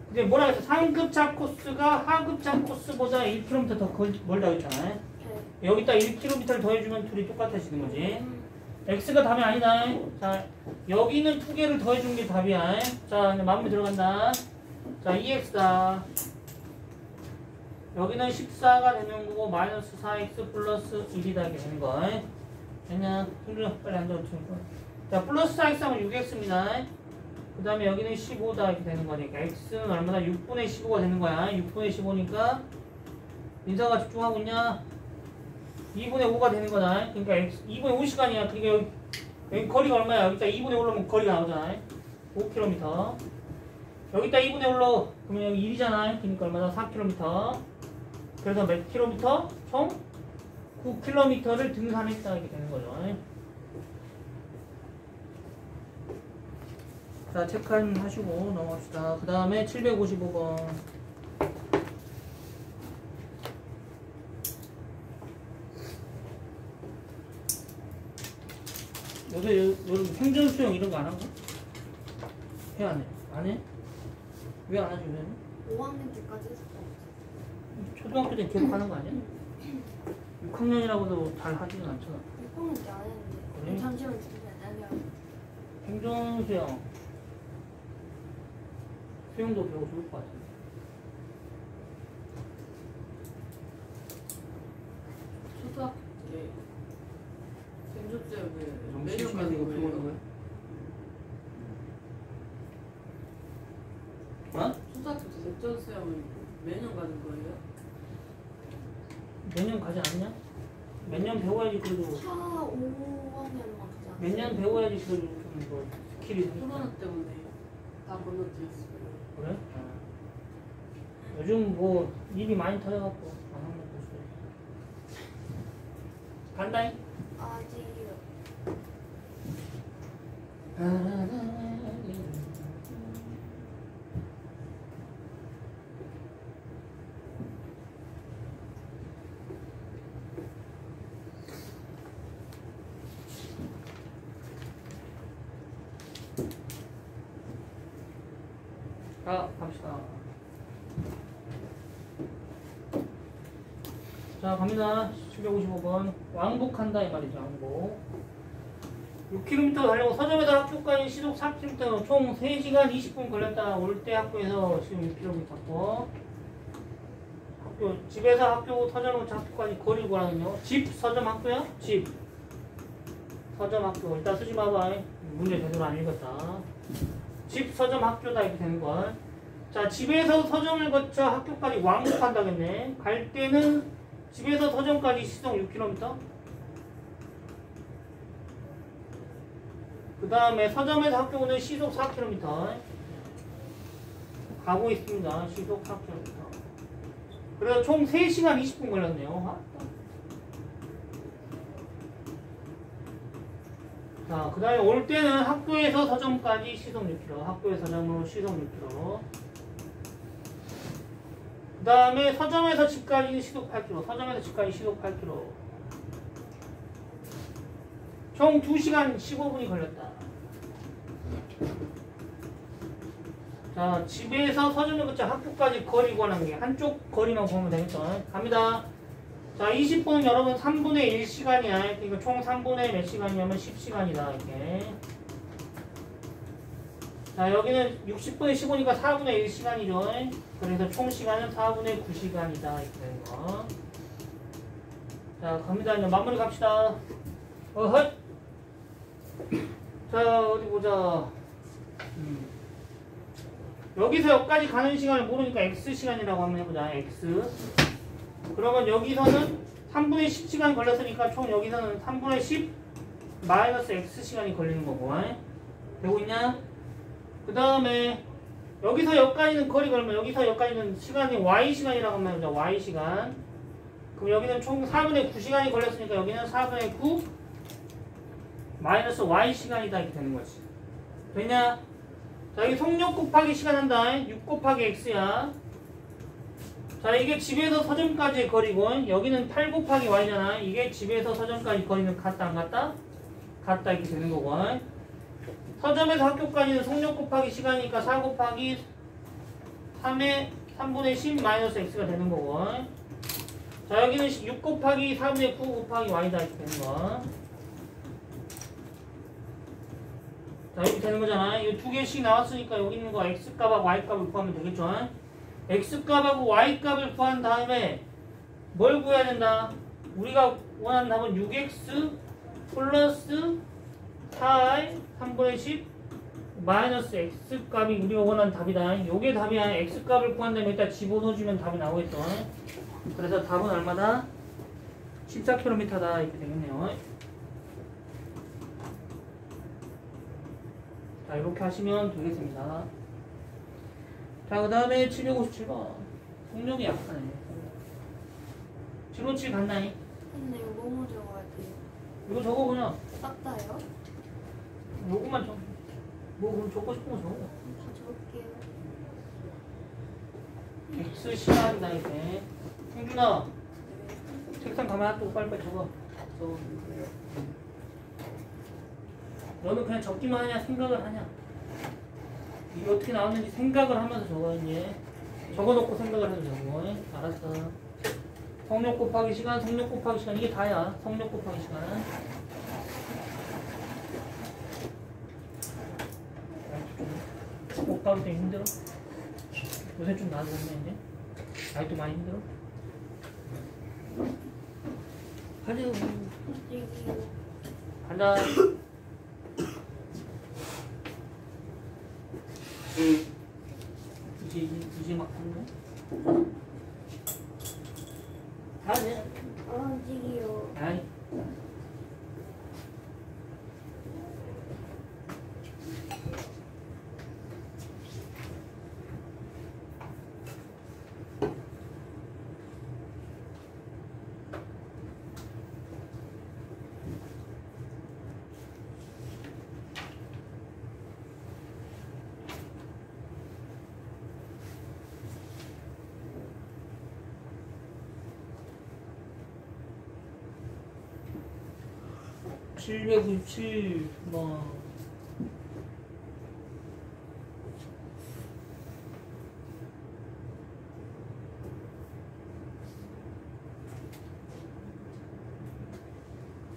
근데 뭐라 했어? 상급자 코스가 하급자 코스보다 1km 더 멀다고 했잖아. 네. 여기다 1km를 더해주면 둘이 똑같아지는 거지. x가 답이 아니다. 자, 여기는 2개를 더해준 게 답이야. 자, 이제 마무리 들어간다. 자, 2x다. 여기는 14가 되는 거고 마이너스 4x 플러스 1이다 이렇게 되는 거. 됐냐? 승준아 빨리 앉아주니까. 자, 플러스 4x 하면 6x입니다. 그 다음에 여기는 15다 이렇게 되는 거니까 x는 얼마나? 6분의 15가 되는 거야. 6분의 15니까 민서가 집중하고 있냐? 2분의 5가 되는 거다. 그러니까 2분의 5시간이야. 그러니까 여기 거리가 얼마야? 여기다 2분의 5 올라오면 거리가 나오잖아. 5km. 여기다 2분의 5 올라. 그러면 여기 1이잖아. 그러니까 얼마나? 4km. 그래서 몇 킬로미터? 총 9km를 등산했다. 이렇게 되는 거죠. 자, 체크한 하시고 넘어갑시다. 그 다음에 755번. 요새 여러분 행정 수영 이런 거 안 하고? 해 안 해? 안 해? 왜 안 하지 요새는? 5학년 때까지 했었어. 초등학교 때 계속 하는 거 아니야? 6학년이라고도 잘 하지는 않잖아. 6학년 때 안 했는데. 그래? 잠시만 아니야. 행정 수영 수영도 배우고 좋을 것 같아. 초등학교 때 쌤 너무 매년 심심해서 가는 이거 배우는 거예요? 거야? 어? 초등학교 때 쌤전 수영을 매년 가는 거예요? 몇 년 가지 않냐? 몇 년 배워야지 그래도 5학년만 가지 않았어? 몇 년 배워야지 그래도 좀뭐 스킬이 생기지. 코로나 때문에 다 건너뛰었어요. 그래? 요즘 뭐 일이 많이 터져갖고 안 하는 것도 있어요. 간다잉? 아직 자, 갑시다. 자, 갑니다. 755번. 왕복한다, 이 말이죠, 왕복. 6km 달리고 서점에서 학교까지 시속 4km, 총 3시간 20분 걸렸다. 올 때 학교에서 지금 6km 탔고. 학교, 집에서 학교, 서점 학교까지 거리를 구하는요. 집, 서점 학교야? 집. 서점 학교. 일단 쓰지 마봐. 문제 제대로 안 읽었다. 집, 서점, 학교다 이렇게 되는 걸. 자, 집에서 서점을 거쳐 학교까지 왕복한다겠네. 갈 때는 집에서 서점까지 시속 6km. 그 다음에 서점에서 학교는 시속 4km. 가고 있습니다. 시속 4km. 그래서 총 3시간 20분 걸렸네요. 자, 그 다음에 올 때는 학교에서 서점까지 시속 6km. 학교에서 서점으로 시속 6km. 그 다음에 서점에서 집까지 시속 8km. 서점에서 집까지 시속 8km. 총 2시간 15분이 걸렸다. 자, 집에서 서점을 거쳐 학교까지 거리 구하는 게 한쪽 거리만 보면 되겠죠. 갑니다. 자, 20분은 여러분 3분의 1시간이야. 그러니까 총 3분의 몇 시간이냐면 10시간이다. 이렇게. 자, 여기는 60분의 15니까 4분의 1시간이죠. 그래서 총 시간은 4분의 9시간이다. 이렇게 되는 거. 자, 갑니다. 이제 마무리 갑시다. 헛! 자, 어디 보자. 여기서 여기까지 가는 시간을 모르니까 X시간이라고 한번 해보자. X. 그러면 여기서는 3분의 10시간 걸렸으니까 총 여기서는 3분의 10 마이너스 X시간이 걸리는 거고. 되고 있냐? 그 다음에 여기서 여기까지는 거리 걸면 여기서 여기까지는 시간이 Y시간이라고 하면 되죠. Y시간. 그럼 여기는 총 4분의 9시간이 걸렸으니까 여기는 4분의 9 마이너스 Y시간이다 이렇게 되는 거지. 되냐? 자, 여기 속력 곱하기 시간 한다. 6 곱하기 X야. 자, 이게 집에서 서점까지의 거리고 여기는 8 곱하기 Y잖아. 이게 집에서 서점까지 거리는 같다 안 같다? 같다 이렇게 되는 거고. 서점에서 학교까지는 속력 곱하기 시간이니까 4 곱하기 3의 3분의 10 마이너스 X가 되는 거고. 자, 여기는 6 곱하기 4분의 9 곱하기 Y다 이렇게 되는 거. 자, 이렇게 되는 거잖아. 이거 두 개씩 나왔으니까 여기 있는 거 X값하고 Y값을 구하면 되겠죠. X값하고 Y값을 구한 다음에 뭘 구해야 된다? 우리가 원하는 답은 6X 플러스 4i 3분의 10 마이너스 X값이 우리가 원하는 답이다. 요게 답이야. X값을 구한 다음에 일단 집어넣어주면 답이 나오겠죠. 그래서 답은 얼마다? 14km다 이렇게 되겠네요. 자, 이렇게 하시면 되겠습니다. 자, 그 다음에 757번. 속력이 약하네. 757 갔나니? 근데 이거 뭐뭐 적어야 돼요? 이거 적어 그냥. 싹 다요? 요것만 적. 뭐 그럼 적고 싶은 거 적어. 다 적을게요. X 시간이다 이렇게. 형준아, 책상 가만 놔두고 빨리빨리 적어. 너는 그냥 적기만 하냐 생각을 하냐? 이게 어떻게 나왔는지 생각을 하면서 적어 이제. 적어놓고 생각을 해도 적어. 알았어. 성력 곱하기 시간, 성력 곱하기 시간 이게 다야. 성력 곱하기 시간. 못 가올 때 힘들어? 요새 좀 나아졌네 이제. 아직도 많이 힘들어? 가자. 여기요. 간다. 이제 막 하는 거? 가자. 움직이요. 아이. (797) 뭐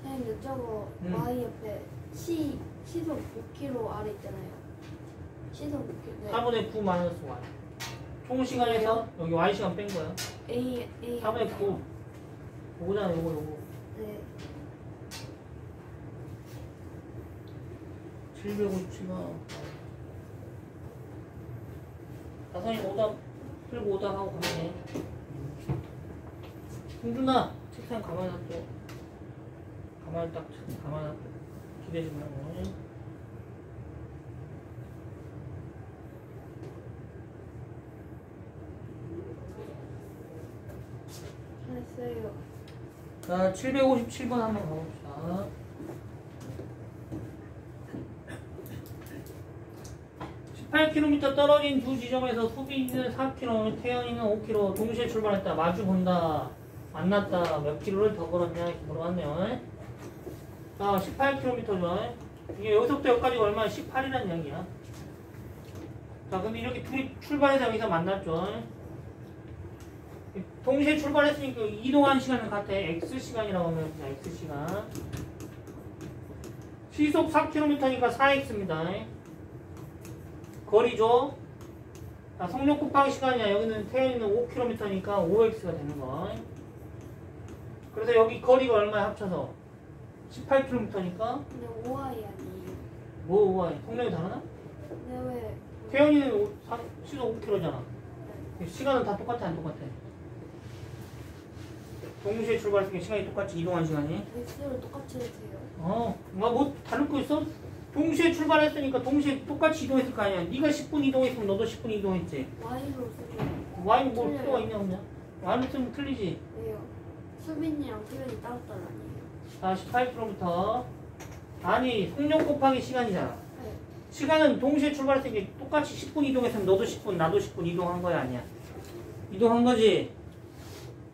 선생님 저거 Y 옆에 시속 5km 아래 있잖아요. 시속 5km. 4분의 9 마이너스 y. 총 시간에서 여기 y 시간 뺀 거야. A 4분의 9. 요거잖아 요거. 네. 757번. 다선이 오답 풀고 오답 하고 가네. 흥준아 책상 가만히 놔둬. 가만히 딱 가만히 놔둬. 기대지 말고. 잘했어요. 자, 757번 한번 가봅시다. (18km) 떨어진 두 지점에서 수비는 4km, 태연이는 5km 동시에 출발했다. 마주 본다. 만났다. 몇 킬로를 더 걸었냐 이렇게 물어봤네요. 자, 18km죠. 이게 여기서부터 여기까지가 얼마야? 18이라는 이야기야. 자, 근데 이렇게 둘이 출발해서 여기서 만났죠. 동시에 출발했으니까 이동한 시간은 같아. X시간이라고 하면 X시간. 시속 4km니까 4X입니다. 거리죠. 자, 속력 곱하기 시간이야. 여기는 태연이는 5km니까 5X가 되는 거. 그래서 여기 거리가 얼마야 합쳐서? 18km니까 근데 OI 아니에요. 뭐 5Y? 속력이 다르나? 근데 왜? 태연이는 시속 5km잖아. 시간은 다 똑같아 안 똑같아? 동시에 출발했으니까 시간이 똑같이 이동한 시간이. X를 똑같이 해주세요. 뭐 다를 거 있어? 동시에 출발했으니까 동시에 똑같이 이동했을 거 아니야. 네가 10분 이동했으면 너도 10분 이동했지. Y로 쓰면 Y는 뭐 틀려요. 필요가 있냐 없냐? Y는 쓰면 틀리지. 왜요? 수빈이랑 수빈이 따로따로 아니에요. 자, 18km. 아니, 속력 곱하기 시간이잖아. 네. 시간은 동시에 출발했으니까 똑같이 10분 이동했으면 너도 10분, 나도 10분 이동한 거야 아니야? 이동한 거지.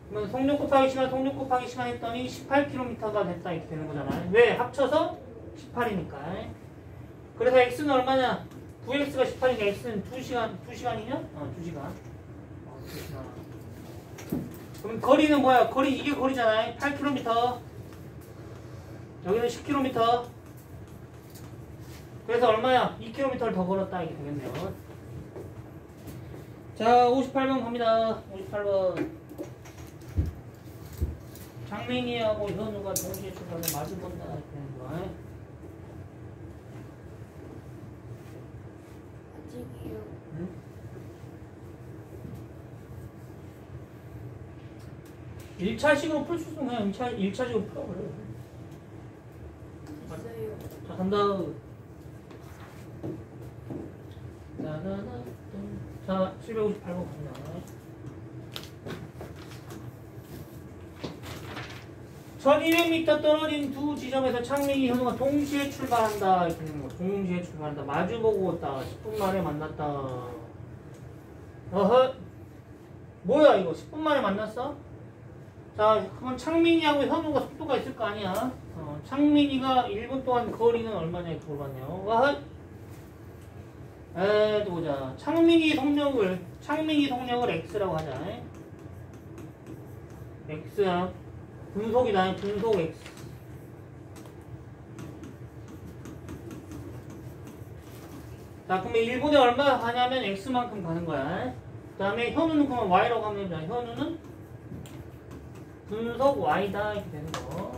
그러면 속력 곱하기 시간 했더니 18km가 됐다 이렇게 되는 거잖아. 왜? 합쳐서 18이니까. 그래서 x는 얼마냐? 9x가 18이니까 x는 2시간이냐? 2시간. 2시간. 그럼 거리는 뭐야? 이게 거리잖아. 8km. 여기는 10km. 그래서 얼마야? 2km를 더 걸었다 이게 되겠네요. 자, 58번 갑니다. 58번. 장맹이하고 현우가 동시에 출발을 마주본다 이렇게 되는 거야. 아직이요. 응? 1차식으로 풀 수 있으면 그냥 1차식으로 풀어버려요. 됐어요. 자, 간다. 자, 758번 갑니다. 1200m 떨어진 두 지점에서 창민이 현우가 동시에 출발한다. 이렇게 되는 거. 동시에 출발한다. 마주보고 왔다. 10분 만에 만났다. 어허. 뭐야 이거? 10분 만에 만났어? 자, 그럼 창민이하고 현우가 속도가 있을 거 아니야? 창민이가 1분 동안 거리는 얼마냐 이렇게 물어봤네요. 어허. 또 보자. 창민이 속력을 X라고 하자. X야. 분속이다. 분속 X. 자, 그러면 1분에 얼마 가냐면 X만큼 가는 거야. 그 다음에 현우는 그러면 Y라고 하면 되잖아. 현우는 분속 Y다. 이렇게 되는 거.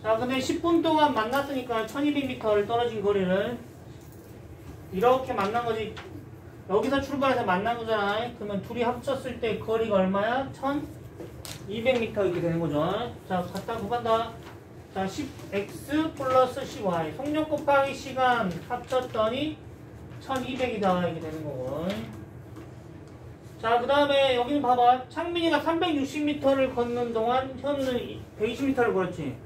자, 근데 10분 동안 만났으니까 1200m를 떨어진 거리를 이렇게 만난 거지. 여기서 출발해서 만난 거잖아. 그러면 둘이 합쳤을 때 거리가 얼마야? 1200m 이렇게 되는 거죠. 자, 갖다 구간다. 자, 10x 플러스 10y. 속력 곱하기 시간 합쳤더니 1200이다. 이렇게 되는 거고. 자, 그 다음에 여기는 봐봐. 창민이가 360m를 걷는 동안 현우는 120m를 걸었지.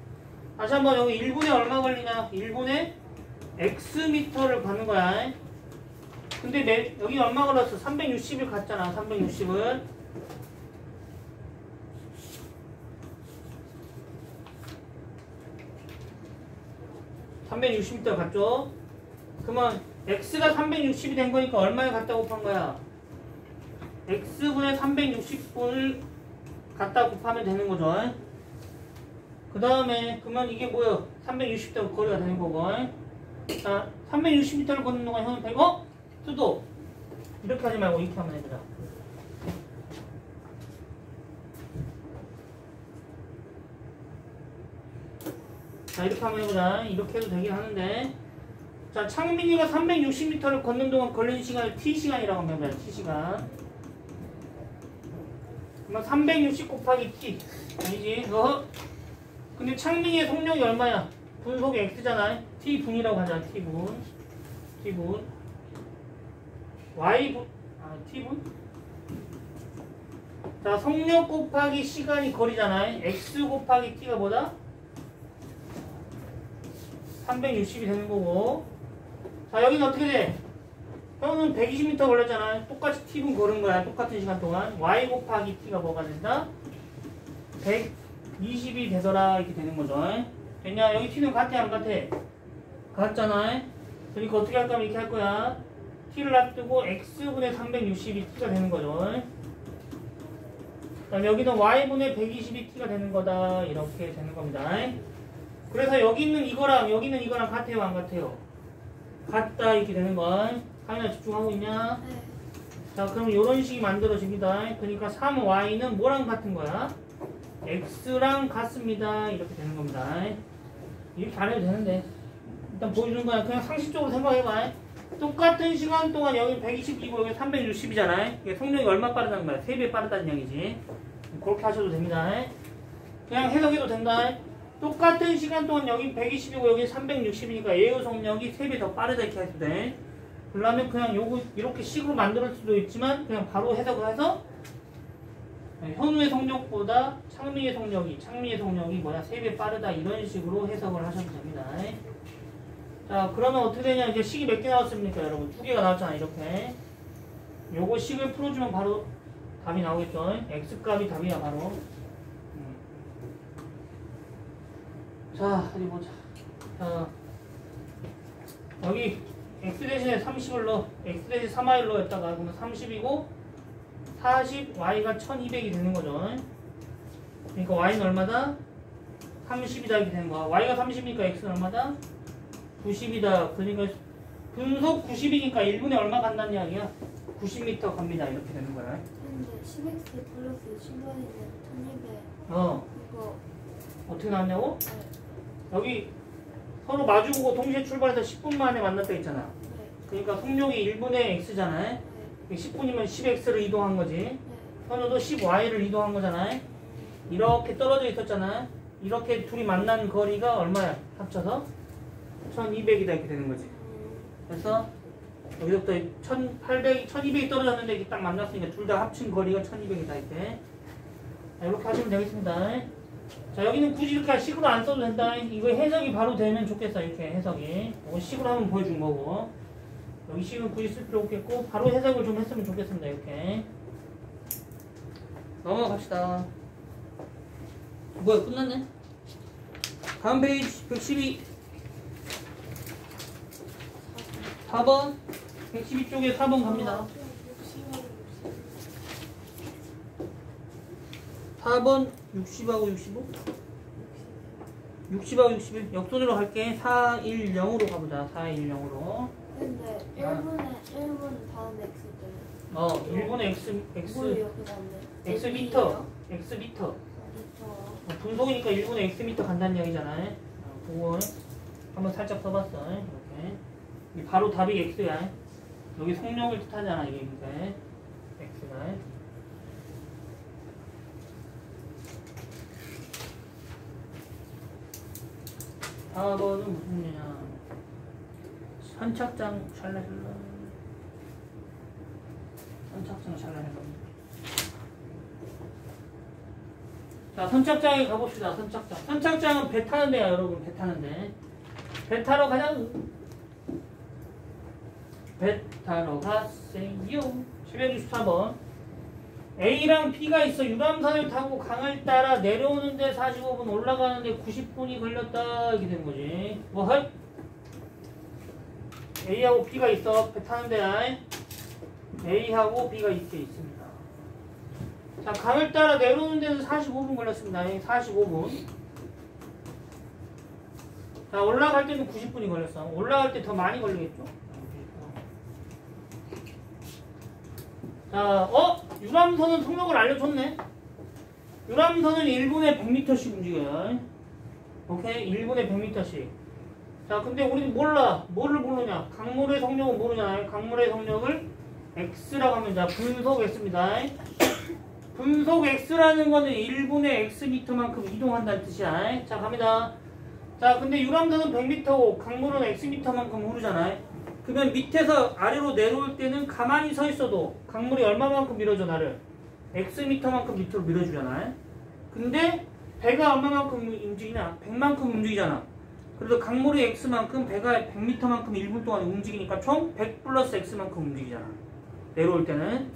다시 한번 여기 1분에 얼마 걸리냐? 1분에 xm를 가는 거야. 근데 여기 얼마 걸렸어? 360을 갔잖아. 360을. (360m) 갔죠? 그러면 x가 360이 된 거니까 얼마에 갔다 곱한 거야? x분의 360분을 갖다 곱하면 되는 거죠. 그 다음에 그러면 이게 뭐야? 360대 거리가 되는 거고. 자, 360m를 걷는 동안 현우 100. 수도 이렇게 하지 말고 이렇게 하면 되더라. 자, 이렇게 하면 해보자. 이렇게 해도 되긴 하는데. 자, 창민이가 360m를 걷는 동안 걸리는 시간을 t시간이라고 하면 해보자. t시간. 그러면 360 곱하기 t. 아니지? 근데 창민이의 속력이 얼마야? 분속이 x잖아. t분이라고 하자. t분. y분. t분. 자, 속력 곱하기 시간이 거리잖아. x 곱하기 t가 뭐다? 360이 되는 거고. 자, 여기는 어떻게 돼? 형은 120m 걸렸잖아. 똑같이 t분 걸은 거야. 똑같은 시간 동안. y 곱하기 t가 뭐가 된다? 120이 되더라. 이렇게 되는 거죠. 됐냐? 여기 t는 같아 안 같아? 같잖아. 그러니까 어떻게 할 거면 이렇게 할 거야. t를 놔두고 x분의 360이 t가 되는 거죠. 그다음 여기는 y분의 120이 t가 되는 거다. 이렇게 되는 겁니다. 그래서 여기 있는 이거랑 여기 있는 이거랑 같아요 안 같아요? 같다. 이렇게 되는 거. 카메라 집중하고 있냐? 네. 자, 그럼 이런 식이 만들어집니다. 그러니까 3y는 뭐랑 같은 거야? x랑 같습니다. 이렇게 되는 겁니다. 이렇게 안 해도 되는데 일단 보여주는 거야. 그냥 상식적으로 생각해봐. 똑같은 시간 동안 여기 120이고 여기 360이잖아. 이게 속력이 얼마 빠르다는 거야? 3배 빠르다는 얘기지. 그렇게 하셔도 됩니다. 그냥 해석해도 된다. 똑같은 시간 동안 여기 120이고 여기 360이니까 얘의 속력이 3배 더 빠르다 이렇게 해도 돼. 그러면 그냥 요거 이렇게 식으로 만들 수도 있지만 그냥 바로 해석을 해서 현우의 속력보다 창민의 속력이 뭐야? 3배 빠르다. 이런 식으로 해석을 하셔도 됩니다. 자, 그러면 어떻게 되냐? 이제 식이 몇 개 나왔습니까, 여러분? 2개가 나왔잖아, 이렇게. 요거 식을 풀어주면 바로 답이 나오겠죠? x값이 답이야, 바로. 자, 어디 보자. 자, 여기 x 대신에 30을 넣어. x 대신 3y를 넣었다가 그러면 30이고 40, y가 1200이 되는 거죠. 그러니까 y는 얼마다? 30이다 이렇게 되는 거야. y가 30이니까 x는 얼마다? 90이다. 그러니까 분속 90이니까 1분에 얼마 간다는 이야기야? 90m 갑니다. 이렇게 되는 거야. 근데 10x 플러스 10y는 1200. 이거 어떻게 나왔냐고? 네. 여기 서로 마주보고 동시에 출발해서 10분 만에 만났다 했잖아. 네. 그러니까 속력이 1분의 x잖아. 네. 10분이면 10x로 이동한 거지. 네. 선호도 10y를 이동한 거잖아. 이렇게 떨어져 있었잖아. 이렇게 둘이 만난 거리가 얼마야? 합쳐서 1200이다 이렇게 되는 거지. 그래서 여기서부터 1200이 떨어졌는데 이게 딱 만났으니까 둘 다 합친 거리가 1200이다 이렇게. 자, 이렇게 하시면 되겠습니다. 자, 여기는 굳이 이렇게 식으로 안 써도 된다. 이거 해석이 바로 되면 좋겠어. 이렇게 해석이. 이거 식으로 한번 보여준 거고. 여기 식은 굳이 쓸 필요 없겠고 바로 해석을 좀 했으면 좋겠습니다. 이렇게. 넘어갑시다. 뭐야, 끝났네? 다음 페이지 112. 4번. 112쪽에 4번 갑니다. 4번 60하고 65? 60하고 61. 역순으로 갈게. 410으로 가보자. 410으로. 근데 1분 다음에 X 때문에. 1분의 X 뭐예요 그 다음에? X미터. X미터. 미터. 분속이니까 1분의 X미터 간다는 얘기잖아. 그거 한번 살짝 써봤어. 이렇게. 이게 바로 답이 X야. 여기 속력을 뜻하잖아. 이게 그러니까 X가. 다음은 무슨 문제냐? 선착장 샬라샬라. 선착장 샬라샬라. 자, 선착장에 가봅시다. 선착장. 선착장은 배 타는 데야, 여러분. 배 타는 데. 배 타러 가자. 배 타러 가세요. 764번. A랑 B가 있어. 유람선을 타고 강을 따라 내려오는데 45분, 올라가는데 90분이 걸렸다. 이렇게 되는 거지. 뭐, 헐? A하고 B가 있어. 배 타는데. A하고 B가 이렇게 있습니다. 자, 강을 따라 내려오는 데는 45분 걸렸습니다. 45분. 자, 올라갈 때는 90분이 걸렸어. 올라갈 때 더 많이 걸리겠죠? 자, 유람선은 속력을 알려줬네. 유람선은 1분에 100m씩 움직여요. 오케이? 1분에 100m씩. 자, 근데 우리는 몰라. 뭐를 모르냐? 강물의 속력은 모르잖아요. 강물의 속력을 X라고 하면, 자, 분속 X입니다. 분속 X라는 거는 1분의 X미터만큼 이동한다는 뜻이야. 자, 갑니다. 자, 근데 유람선은 100m고 강물은 X미터만큼 흐르잖아요. 그러면 밑에서 아래로 내려올 때는 가만히 서 있어도 강물이 얼마만큼 밀어줘, 나를? X미터만큼 밑으로 밀어주잖아요. 근데 배가 얼마만큼 움직이냐? 100만큼 움직이잖아. 그래서 강물이 X만큼 배가 100m만큼 1분 동안 움직이니까 총 100 플러스 X만큼 움직이잖아. 내려올 때는.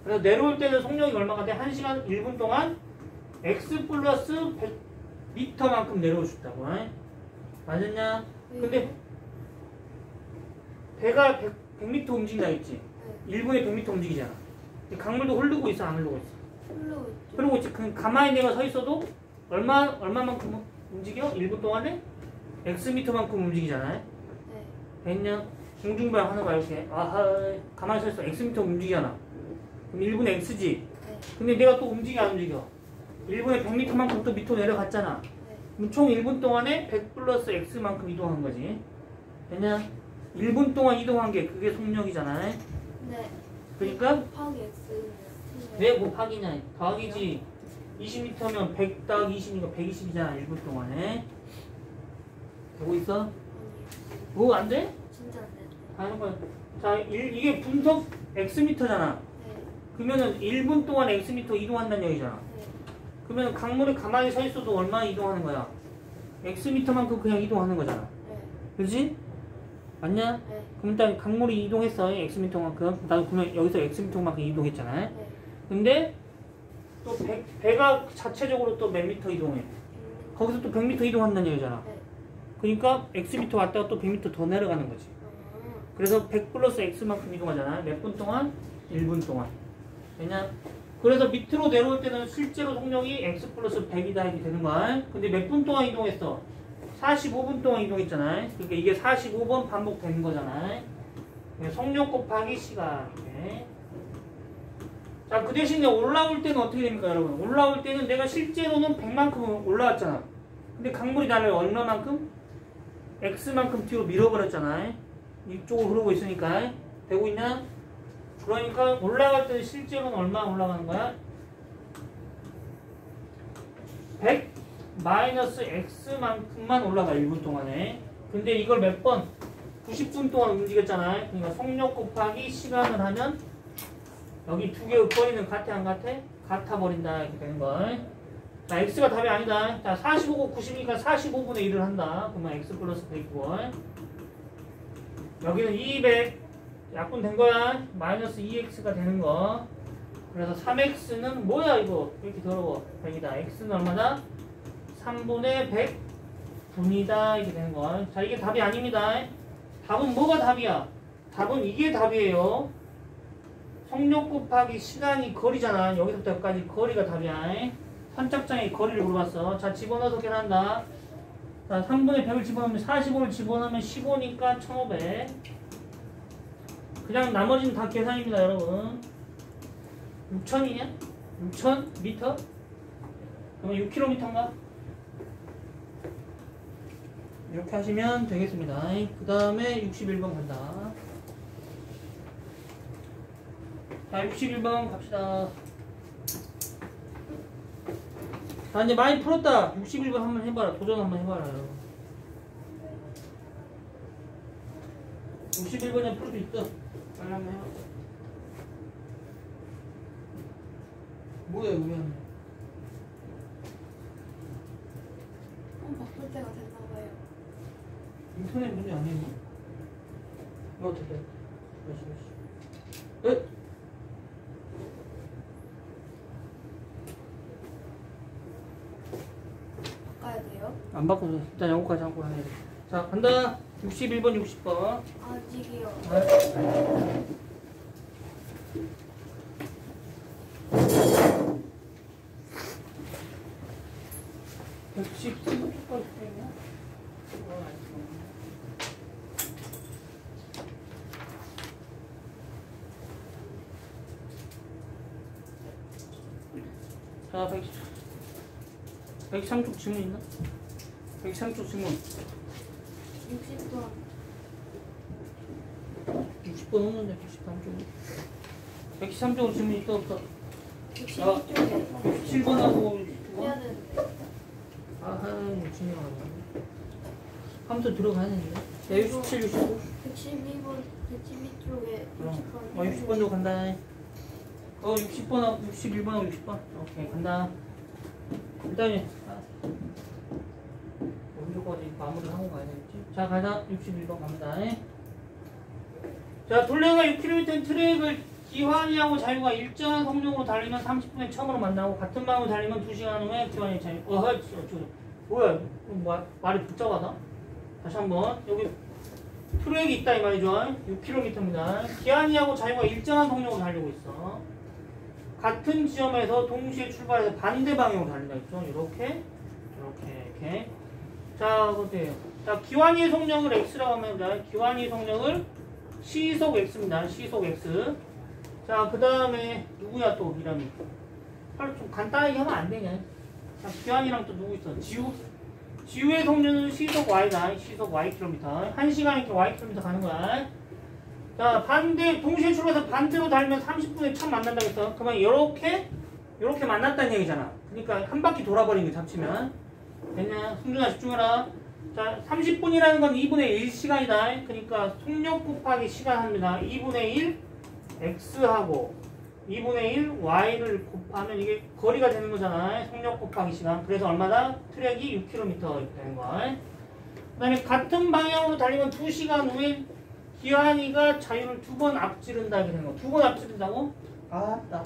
그래서 내려올 때는 속력이 얼마가 돼? 1시간 1분 동안 X 플러스 100m만큼 내려오셨다고. 맞았냐? 근데 배가 100m 움직인다 했지? 1분에 100m 움직이잖아. 강물도 흐르고 있어, 안 흐르고 있어? 흐르고 있지. 가만히 내가 서 있어도 얼마만큼 움직여? 1분 동안에? X미터만큼 움직이잖아요. 됐냐? 공중부양 하는 거야, 이렇게. 아하, 가만히 서 있어. X미터 움직이잖아. 그럼 1분의 X지? 근데 내가 또 움직여, 안 움직여? 1분에 100m만큼 또 밑으로 내려갔잖아. 그럼 총 1분 동안에 100 플러스 X만큼 이동한 거지. 됐냐? 1분 동안 이동한 게 그게 속력이잖아. 네. 그러니까 곱하기 X. 왜 곱하기냐? 더하기지. 20m면 100 더하기 20이니까 120이잖아. 1분 동안에. 되고 있어? 아니요. 뭐 안 돼? 진짜 안 돼. 하는 거야. 자, 이게 분속 X미터잖아. 네. 그러면은 1분 동안 X미터 이동한다는 얘기잖아. 네. 그러면 강물에 가만히 서 있어도 얼마나 이동하는 거야? X미터만큼 그냥 이동하는 거잖아. 네. 그렇지? 맞냐? 네. 그럼 일단 강물이 이동했어. X미터만큼. 나도 그러면 여기서 X미터만큼 이동했잖아. 네. 근데 또 배가 자체적으로 또 몇 미터 이동해. 거기서 또 100미터 이동한다는 얘기잖아. 네. 그러니까 X미터 왔다가 또 100미터 더 내려가는 거지. 그래서 100 플러스 X만큼 이동하잖아. 몇 분 동안? 1분 동안. 왜냐? 그래서 밑으로 내려올 때는 실제로 속력이 X 플러스 100이다 이렇게 되는 거야. 근데 몇 분 동안 이동했어? 45분 동안 이동했잖아. 그러니까 이게 45번 반복되는 거잖아. 속력 곱하기 시간. 이렇게. 자, 그 대신에 올라올 때는 어떻게 됩니까, 여러분? 올라올 때는 내가 실제로는 100만큼 올라왔잖아. 근데 강물이 나를 얼마만큼? X만큼 뒤로 밀어버렸잖아. 이쪽으로 흐르고 있으니까. 되고 있냐? 그러니까 올라갈 때는 실제로는 얼마 올라가는 거야? 100 마이너스 x만큼만 올라가 1분 동안에. 근데 이걸 몇 번? 90분 동안 움직였잖아요. 그러니까 속력 곱하기 시간을 하면 여기 두 개의 거리는 같아 안 같아? 같아 버린다 이렇게 되는 거. 자, x가 답이 아니다. 자, 45고 90이니까 45분의 1을 한다. 그러면 x 플러스 100이고 여기는 200 약분된 거야. 마이너스 2x가 되는 거. 그래서 3x는 뭐야 이거? 이렇게 더러워. 100이다. x는 얼마다? 3분의 100 분이다. 이렇게 되는 거. 자, 이게 답이 아닙니다. 답은 뭐가 답이야? 답은 이게 답이에요. 속력 곱하기 시간이 거리잖아. 여기서부터 여기까지 거리가 답이야. 선착장에 거리를 물어봤어. 자, 집어넣어서 계산한다. 자, 3분의 100을 집어넣으면 45를 집어넣으면 15니까 1500. 그냥 나머지는 다 계산입니다, 여러분. 6,000이냐? 6,000 미터? 그러면 6km인가? 이렇게 하시면 되겠습니다. 그 다음에 61번 간다. 자, 61번 갑시다. 자, 이제 많이 풀었다. 61번 한번 해봐라. 도전 한번 해봐라. 61번에 풀 수 있어. 빨리 한번 해봐. 뭐야, 이거 왜 하냐. 바꿀 때가 됐나봐요. 인터넷 문제 아니에요? 이거 어떻게 해? 에? 바꿔야 돼요? 안 바꿔도 일단 요거까지 하고 해야 돼. 자, 간다. 61번, 60번. 아직이요. 113초까지 되냐? 자, 103쪽 질문 있나? 103쪽 질문. 60번. 60번 없는데 93쪽. 113쪽으로 질문 있다 없다? 62쪽에 67번하고 해야 되는데. 아하, 진행 안 하네. 함수 들어가야 되는데. 야, 67, 65. 112번, 112쪽에 60번. 60번도 간다. 60번하고 61번하고 60번. 오케이, 간다. 일단은 오른쪽까지 마무리를 하고 가야 되겠지. 자, 가자. 61번 갑니다. 자, 둘레가 6km 트랙을 기환이하고 자유가 일정한 속력으로 달리면 30분에 처음으로 만나고 같은 방향으로 달리면 2시간 후에 기환이 자유. 뭐야? 말이 복잡하다. 다시 한번 여기 트랙이 있다 이 말이죠. 6km입니다. 기환이하고 자유가 일정한 속력으로 달리고 있어. 같은 지점에서 동시에 출발해서 반대 방향으로 달린다 했죠. 이렇게. 자, 어때요? 자, 기환이의 속력을 x라고 하면 기환이의 속력을 시속 x입니다. 시속 x. 자, 그 다음에 누구야 또 이름이? 좀 간단하게 하면 안 되냐? 자, 기환이랑 또 누구 있어? 지우의 속력은 시속 y다. 시속 ykm. 1시간에 ykm 가는 거야. 자, 동시에 출발해서 반대로 달리면 30분에 처음 만난다고 했어. 그러면 이렇게 만났다는 얘기잖아. 그러니까 한 바퀴 돌아버린 거 잡치면. 됐냐? 승준아 집중해라. 자, 30분이라는 건 2분의 1 시간이다. 그러니까 속력 곱하기 시간 합니다. 2분의 1 x하고 2분의 1 y를 곱하면 이게 거리가 되는 거잖아. 속력 곱하기 시간. 그래서 얼마다? 트랙이 6km 이렇게 되는 거야. 그 다음에 같은 방향으로 달리면 2시간 후에 기환이가 자유를 2번 앞지른다 이렇게 되는 거. 2번 앞지른다고? 아따.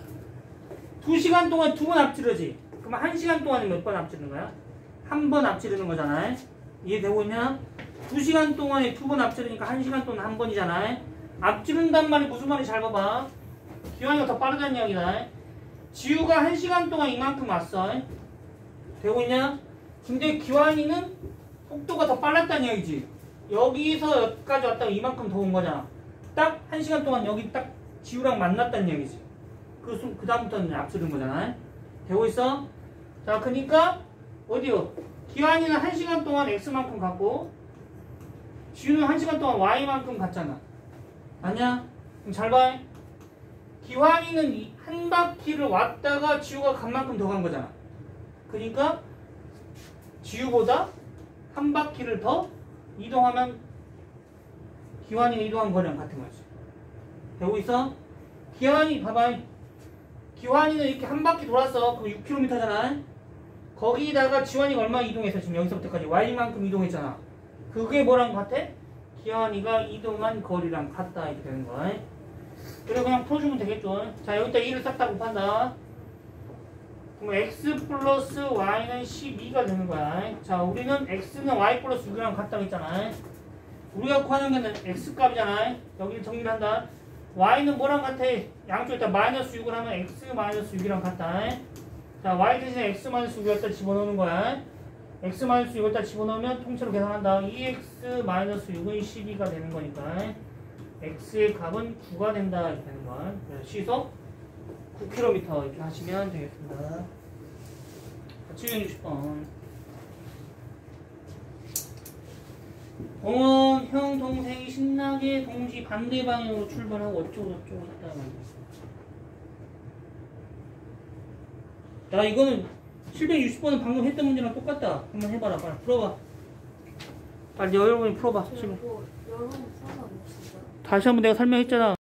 2시간 동안 2번 앞지르지. 그럼 1시간 동안에 몇 번 앞지르는 거야? 한 번 앞지르는 거잖아. 이해되고 있냐? 2시간 동안에 2번 앞지르니까 1시간 동안 한 번이잖아. 앞지른단 말이 무슨 말인지 잘 봐봐. 기환이가 더 빠르다는 이야기다. 지우가 1시간 동안 이만큼 왔어. 되고 있냐? 근데 기환이는 속도가 더 빨랐다는 이야기지. 여기서 여기까지 왔다가 이만큼 더 온 거잖아. 딱 1시간 동안 여기 딱 지우랑 만났다는 이야기지. 그 다음부터는 앞지른 거잖아. 되고 있어? 자, 그니까 어디요? 기환이는 1시간 동안 x만큼 갔고 지우는 1시간 동안 y만큼 갔잖아. 아니야? 그럼 잘 봐. 기환이는 한 바퀴를 왔다가 지우가 간 만큼 더 간 거잖아. 그러니까 지우보다 한 바퀴를 더 이동하면 기환이가 이동한 거리랑 같은 거지. 되고 있어? 기환이 봐봐. 기환이는 이렇게 한 바퀴 돌았어. 그거 6km잖아. 거기다가 지환이가 얼마 이동했어? 지금 여기서부터까지 y만큼 이동했잖아. 그게 뭐랑 같아? 기환이가 이동한 거리랑 같다 이렇게 되는 거야. 그래 그냥 풀어주면 되겠죠. 자 여기다 2를 싹 다 곱한다. 그럼 x 플러스 y는 12가 되는 거야. 자 우리는 x는 y 플러스 6이랑 같다고 했잖아. 우리가 구하는 거는 x 값이잖아. 여기를 정리를 한다. y는 뭐랑 같아? 양쪽에다 마이너스 6을 하면 x 마이너스 6이랑 같다. 자 y 대신에 x 마이너스 6을 여기다 집어넣는 거야. x 마이너스 6을 여기다 집어넣으면 통째로 계산한다. 2x 마이너스 6은 12가 되는 거니까 x의 값은 9가 된다 이렇게 되는 거야. 그래서 시속 9km 이렇게 하시면 되겠습니다. 760번. 형 동생이 신나게 동지 반대 방향으로 출발하고 어쩌고 저쩌고 했다 말이야. 야 이거는 760번은 방금 했던 문제랑 똑같다. 한번 해봐라. 빨리 풀어봐. 빨리 여러분이 풀어봐. 여러분 써서 안 진짜. 다시 한번 내가 설명했잖아.